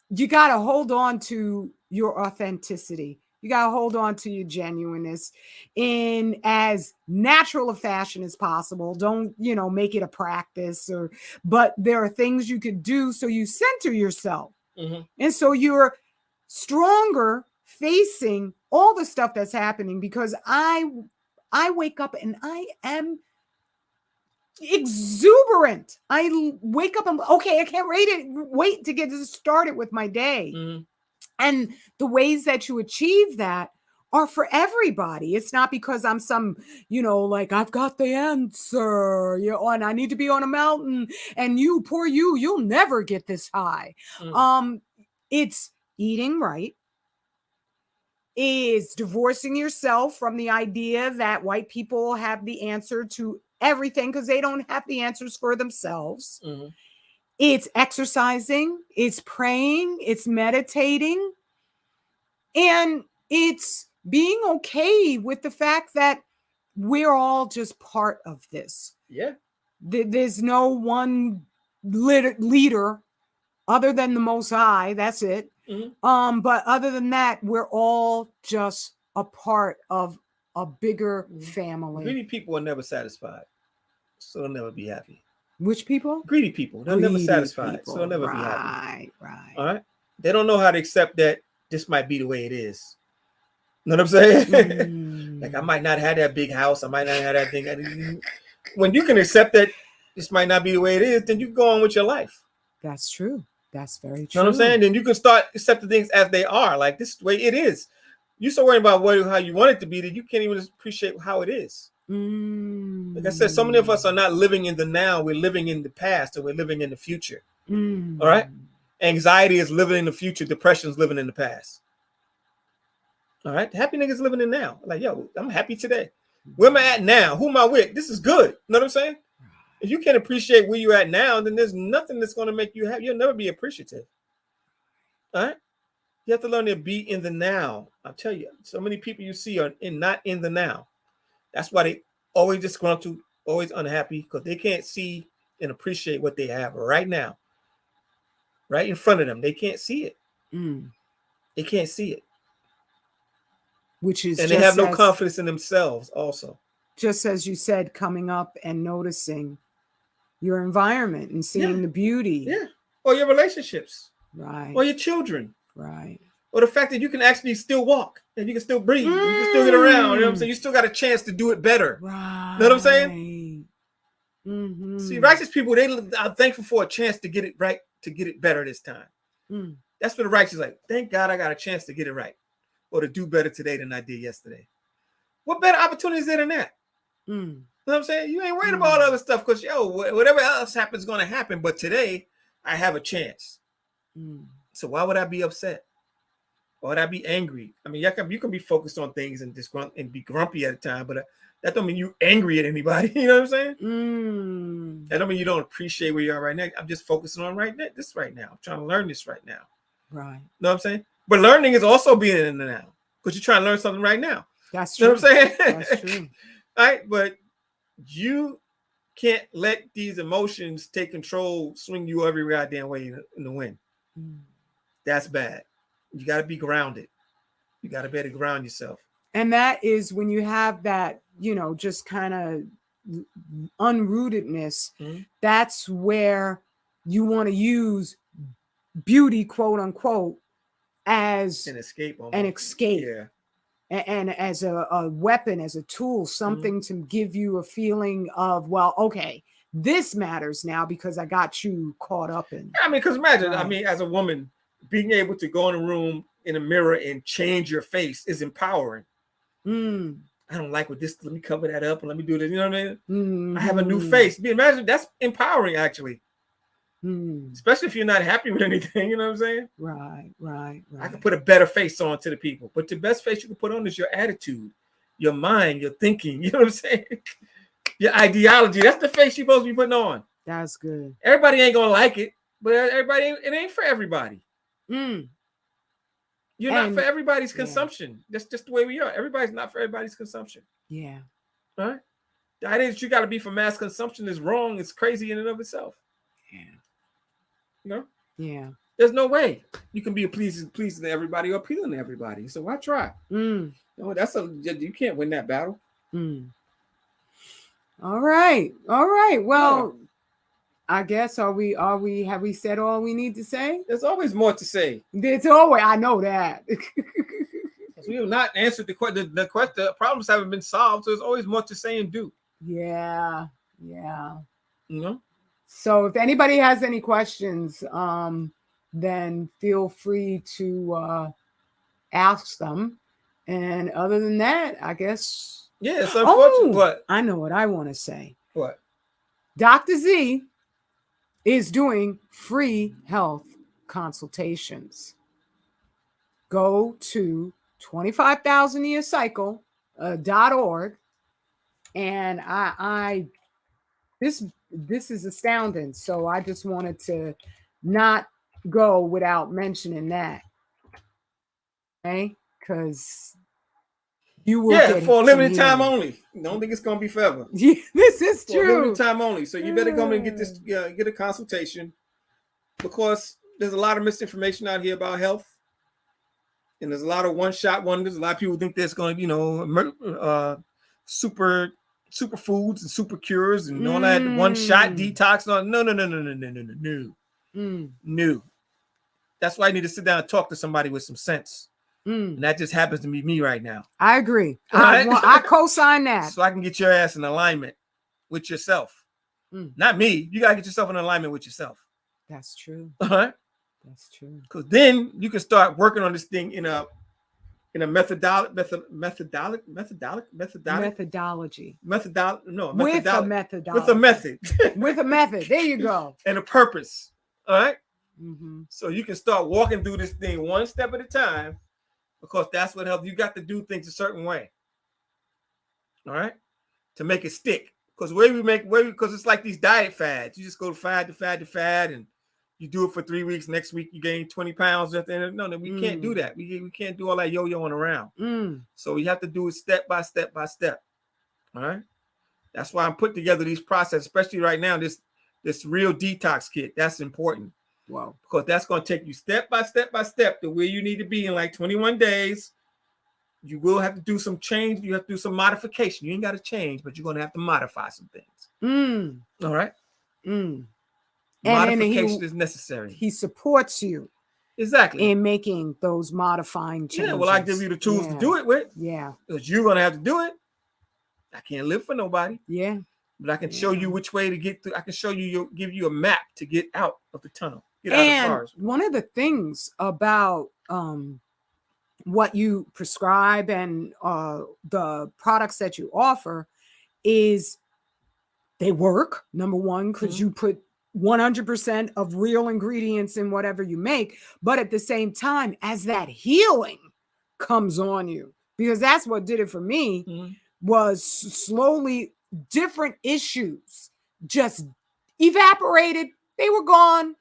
you got to hold on to your authenticity. You got to hold on to your genuineness in as natural a fashion as possible. Don't, make it a practice but there are things you could do so you center yourself. And so you're stronger facing all the stuff that's happening because I wake up and I am exuberant. I wake up and okay, I can't wait to get started with my day. And the ways that you achieve that are for everybody. It's not because I'm some, like I've got the answer, and I need to be on a mountain, and you, poor you, you'll never get this high. It's eating right, is divorcing yourself from the idea that white people have the answer to everything because they don't have the answers for themselves. It's exercising, it's praying, it's meditating, and it's being okay with the fact that we're all just part of this. Yeah. There's no one leader other than the Most High. That's it. But other than that, we're all just a part of a bigger family. Greedy people are never satisfied, so they'll never be happy. Which people? Greedy people. They're never satisfied, so they'll never be happy. Right. All right. They don't know how to accept that this might be the way it is. You know what I'm saying? Like, I might not have that big house. I might not have that thing. When you can accept that this might not be the way it is, then you go on with your life. That's true. That's very true. You know what I'm saying? Then you can start accepting things as they are. Like, this is the way it is. You're so worried about how you want it to be that you can't even appreciate how it is. Like I said, so many of us are not living in the now. We're living in the past, or we're living in the future. All right? Anxiety is living in the future. Depression is living in the past. All right? Happy niggas living in now. Like, yo, I'm happy today. Where am I at now? Who am I with? This is good. You know what I'm saying? If you can't appreciate where you're at now, then there's nothing that's going to make you happy. You'll never be appreciative. All right? You have to learn to be in the now. I'll tell you, so many people you see are not in the now. That's why they always disgruntled, always unhappy, because they can't see and appreciate what they have right now. Right in front of them. They can't see it. They can't see it. Which is, and they have no confidence in themselves also. Just as you said, coming up and noticing your environment and seeing the beauty. Yeah. Or your relationships. Right. Or your children. Right. Or the fact that you can actually still walk and you can still breathe. You can still get around. You know what I'm saying? You still got a chance to do it better. Right. You know what I'm saying? See, righteous people, they are thankful for a chance to get it right, to get it better this time. That's what the righteous like. Thank God I got a chance to get it right. Or to do better today than I did yesterday. What better opportunity is there than that? You know what I'm saying? You ain't worried about all the other stuff because, whatever else happens is going to happen. But today, I have a chance. So why would I be upset? Why would I be angry? I mean, you can be focused on things and be grumpy at a time, but that don't mean you angry at anybody. You know what I'm saying? That don't mean you don't appreciate where you are right now. I'm just focusing on this right now. I'm trying to learn this right now. Right. You know what I'm saying? But learning is also being in the now because you're trying to learn something right now. That's true. You know what I'm saying? That's true. All right, but you can't let these emotions take control, swing you every goddamn way in the wind. That's bad. You got to be grounded. You got to be able to ground yourself. And that is when you have that, just kind of unrootedness, that's where you want to use beauty, quote unquote, as an escape. Yeah. And as a weapon, as a tool, something to give you a feeling of, well, okay, this matters now because I got you caught up in. I mean, because imagine, as a woman, being able to go in a room in a mirror and change your face is empowering. I don't like what this, let me cover that up and let me do this. You know what I mean? I have a new face. Imagine that's empowering, actually. Especially if you're not happy with anything, you know what I'm saying? Right. I can put a better face on to the people, but the best face you can put on is your attitude, your mind, your thinking, you know what I'm saying? Your ideology. That's the face you're supposed to be putting on. That's good. Everybody ain't gonna like it, but it ain't for everybody. You're not for everybody's consumption. That's just the way we are. Everybody's not for everybody's consumption. Yeah. All right? The idea that you got to be for mass consumption is wrong. It's crazy in and of itself. Yeah. You know? Yeah. There's no way you can be pleasing to everybody or appealing to everybody. So why try? You can't win that battle. All right. Well, I guess have we said all we need to say? There's always more to say. There's always, I know that. We have not answered the question. The problems haven't been solved, so there's always more to say and do. Yeah. So if anybody has any questions, then feel free to ask them. And other than that, I guess. Yeah, it's unfortunate. What? I know what I want to say. What? Dr. Z is doing free health consultations. Go to 25,000yearcycle.org. And this is astounding. So I just wanted to not go without mentioning that. Okay? Because you will get for a limited some time healing. only. Don't think it's gonna be forever. Yeah, this is For a true. limited time only. So you better come and get this, get a consultation, because there's a lot of misinformation out here about health, and there's a lot of one-shot wonders. A lot of people think there's going to, super foods and super cures and all that one-shot detox. No. That's why I need to sit down and talk to somebody with some sense. And that just happens to be me right now. I agree. Right? I co-sign that. So I can get your ass in alignment with yourself. Not me. You got to get yourself in alignment with yourself. That's true. All right? That's true. Because then you can start working on this thing in a methodology. With a method. With a method. There you go. And a purpose. All right? So you can start walking through this thing one step at a time, because that's what helps. You got to do things a certain way. All right? To make it stick. Because because it's like these diet fads. You just go fad to fad to fad, and you do it for 3 weeks. Next week you gain 20 pounds at the end. No, we can't do that. We can't do all that yo-yoing around. So you have to do it step by step by step. All right? That's why I'm putting together these processes, especially right now, this real detox kit. That's important. Wow. Because that's going to take you step by step to where you need to be in like 21 days. You will have to do some change. You have to do some modification. You ain't got to change, but you're going to have to modify some things. All right? Modification is necessary. He supports you. Exactly. In making those modifying changes. Yeah, well, I give you the tools to do it with. Yeah. Because you're going to have to do it. I can't live for nobody. Yeah. But I can show you which way to get through. I can show you, give you a map to get out of the tunnel. And one of the things about what you prescribe and the products that you offer is they work, number one, because you put 100% of real ingredients in whatever you make. But at the same time, as that healing comes on you, because that's what did it for me, was slowly different issues just evaporated. They were gone.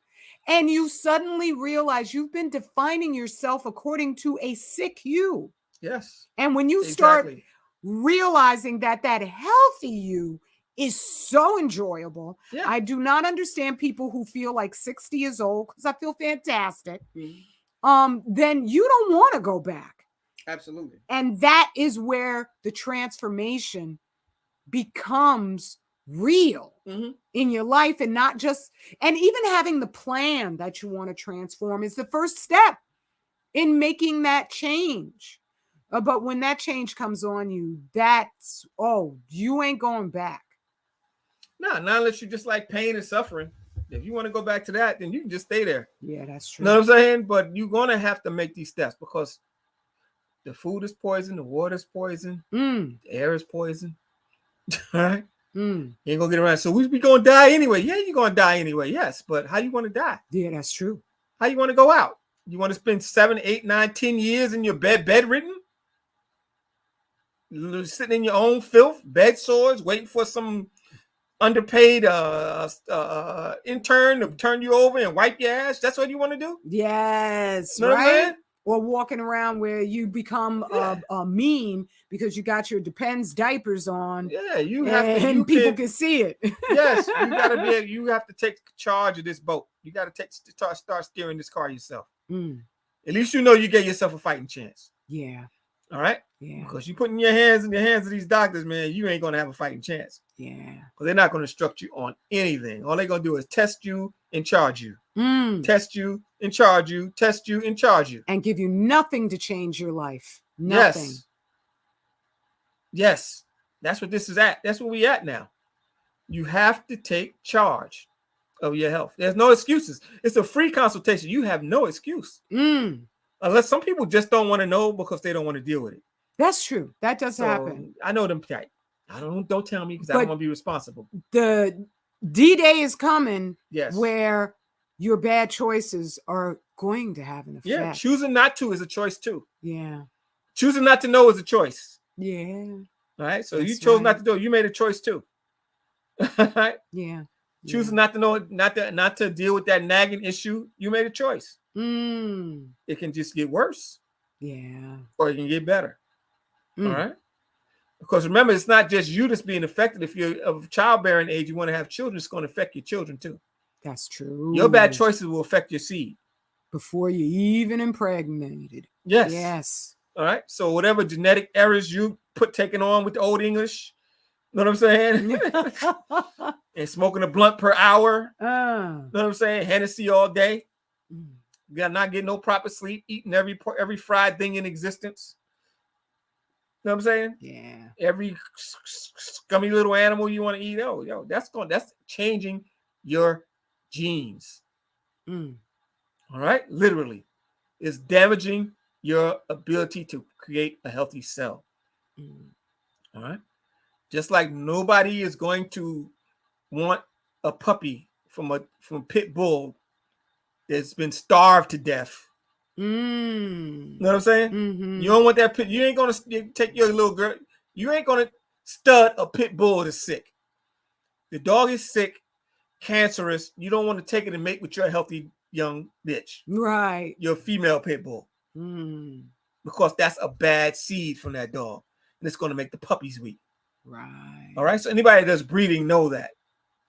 And you suddenly realize you've been defining yourself according to a sick you. Yes. And when you start realizing that healthy you is so enjoyable. Yeah. I do not understand people who feel like 60 years old, because I feel fantastic. Then you don't want to go back. Absolutely. And that is where the transformation becomes real in your life, and not just, and even having the plan that you want to transform is the first step in making that change. But when that change comes on you, that's, you ain't going back. No, not unless you just like pain and suffering. If you want to go back to that, then you can just stay there. Yeah, that's true. You know what I'm saying? But you're going to have to make these steps, because the food is poison, the water is poison, the air is poison. All right? You ain't gonna get around. So we gonna die anyway. Yeah, you're gonna die anyway. Yes, but how you want to die? Yeah, that's true. How you want to go out? You want to spend 7, 8, 9, 10 years in your bedridden, sitting in your own filth, bed sores, waiting for some underpaid intern to turn you over and wipe your ass? That's what you want to do? Yes, know right. Or walking around where you become a meme because you got your Depends diapers on. Yeah, you have to. And people can see it. Yes, you gotta be. You have to take charge of this boat. You gotta start steering this car yourself. At least you know you get yourself a fighting chance. Yeah. All right. Yeah. Because you putting your hands in the hands of these doctors, man, you ain't gonna have a fighting chance. Yeah. Because they're not gonna instruct you on anything. All they're gonna do is test you and charge you. Test you and charge you. Test you and charge you. And give you nothing to change your life. Nothing. Yes. That's what this is at. That's where we at now. You have to take charge of your health. There's no excuses. It's a free consultation. You have no excuse. Unless some people just don't want to know because they don't want to deal with it. That's true. That does So happen. I know them type. Don't tell me because I don't want to be responsible. The D-Day is coming. Yes. Where your bad choices are going to have an effect. Yeah, choosing not to is a choice too. Yeah. Choosing not to know is a choice. Yeah. All right. So you chose not to do it. You made a choice too. All right. Yeah. Choosing not to know, not to deal with that nagging issue, you made a choice. Mm. It can just get worse. Yeah. Or it can get better. All right. Because remember, it's not just you that's being affected. If you're of childbearing age, you want to have children, it's going to affect your children too. That's true. Your bad choices will affect your seed. Before you even impregnated. Yes. Yes. All right. So whatever genetic errors you taking on with the old English, you know what I'm saying? And smoking a blunt per hour. You know what I'm saying? Hennessy all day. You got not getting no proper sleep, eating every fried thing in existence. You know what I'm saying? Yeah. Every scummy little animal you want to eat. Oh, yo, that's changing your genes. All right? Literally. It's damaging your ability to create a healthy cell. All right? Just like nobody is going to want a puppy from a pit bull that's been starved to death. You know what I'm saying? You don't want that pit. You ain't gonna take your little girl. You ain't gonna stud a pit bull that's sick. The dog is sick, cancerous. You don't want to take it and mate with your healthy young bitch. Right. Your female pit bull. Because that's a bad seed from that dog. And it's gonna make the puppies weak. Right. All right. So anybody that's breeding know that.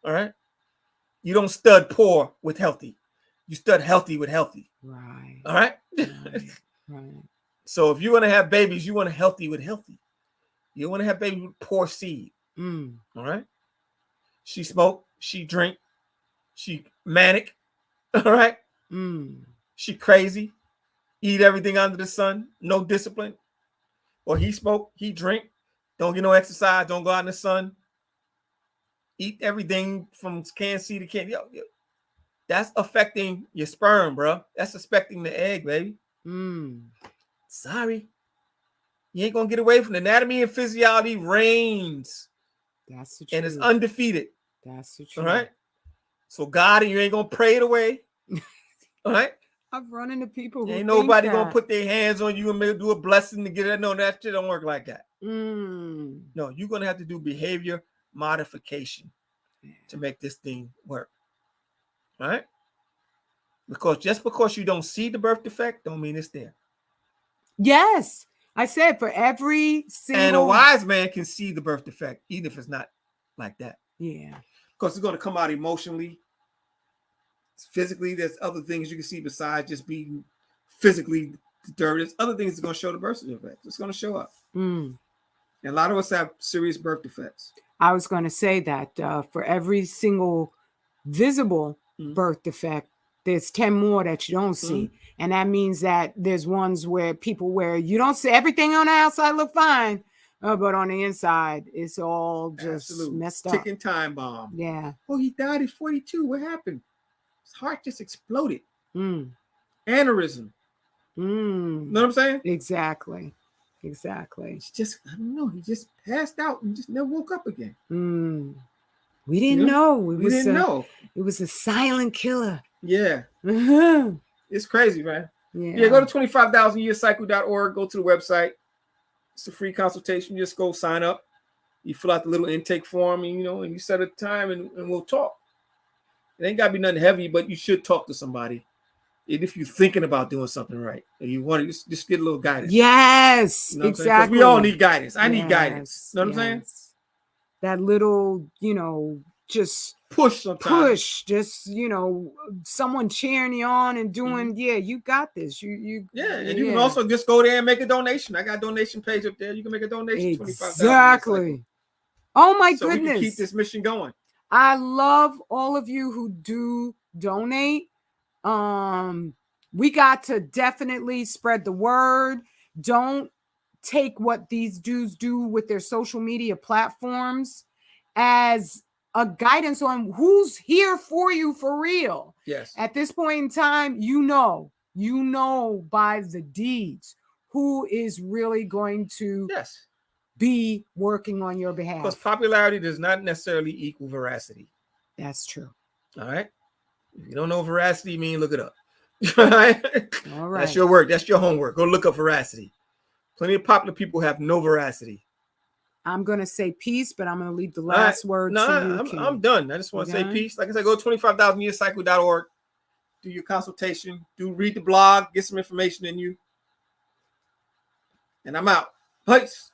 All right. You don't stud poor with healthy. You stud healthy with healthy. Right. All right. Right. So if you want to have babies, you want healthy with healthy. You want to have babies with poor seed. All right. She smoke. She drink. She manic. All right. She crazy. Eat everything under the sun. No discipline. Or he smoke. He drink. Don't get no exercise. Don't go out in the sun. Eat everything from can C to can. Yo, that's affecting your sperm, bro. That's affecting the egg, baby. Sorry. You ain't going to get away from the anatomy and physiology reigns. That's the truth. And it's undefeated. That's the truth. All right. So God, you ain't going to pray it away. All right. I've run into people who ain't nobody going to put their hands on you and do a blessing to get it. No, that shit don't work like that. No, you're going to have to do behavior modification to make this thing work. All right. Because just because you don't see the birth defect don't mean it's there. Yes. I said for every single... And a wise man can see the birth defect, even if it's not like that. Yeah. Because it's going to come out emotionally. Physically, there's other things you can see besides just being physically disturbed. There's other things that's going to show the birth defect. It's going to show up. And a lot of us have serious birth defects. I was going to say that for every single visible birth defect, there's 10 more that you don't see. And that means that there's ones where you don't see everything on the outside look fine, but on the inside, it's all just messed up. Ticking time bomb. Yeah. Oh, he died at 42. What happened? His heart just exploded. Aneurysm. Know what I'm saying? Exactly. It's just, I don't know. He just passed out and just never woke up again. We didn't know. We didn't know. It was a silent killer. Yeah. It's crazy, man. Yeah, go to 25,000yearcycle.org. Go to the website. It's a free consultation. Just go sign up. You fill out the little intake form, and you set a time, and we'll talk. It ain't got to be nothing heavy, but you should talk to somebody. And if you're thinking about doing something right, and you want to just get a little guidance. Yes, exactly. We all need guidance. I need guidance. You know what I'm saying? That little, just push sometimes. Just someone cheering you on and doing, you got this. You and you can also just go there and make a donation. I got a donation page up there. You can make a donation. Exactly. Oh my so goodness. We can keep this mission going. I love all of you who do donate. We got to definitely spread the word. Don't take what these dudes do with their social media platforms as a guidance on who's here for you for real. Yes. At this point in time, you know by the deeds who is really going to Yes. be working on your behalf. Because popularity does not necessarily equal veracity. That's true. All right. If you don't know veracity, you mean look it up. All right. All right. That's your work. That's your homework. Go look up veracity. Plenty of popular people have no veracity. I'm going to say peace, but I'm going to leave the last word to you, King. I'm done. I just want to say peace. Like I said, go to 25,000yearcycle.org. Do your consultation. Read the blog. Get some information in you. And I'm out. Peace.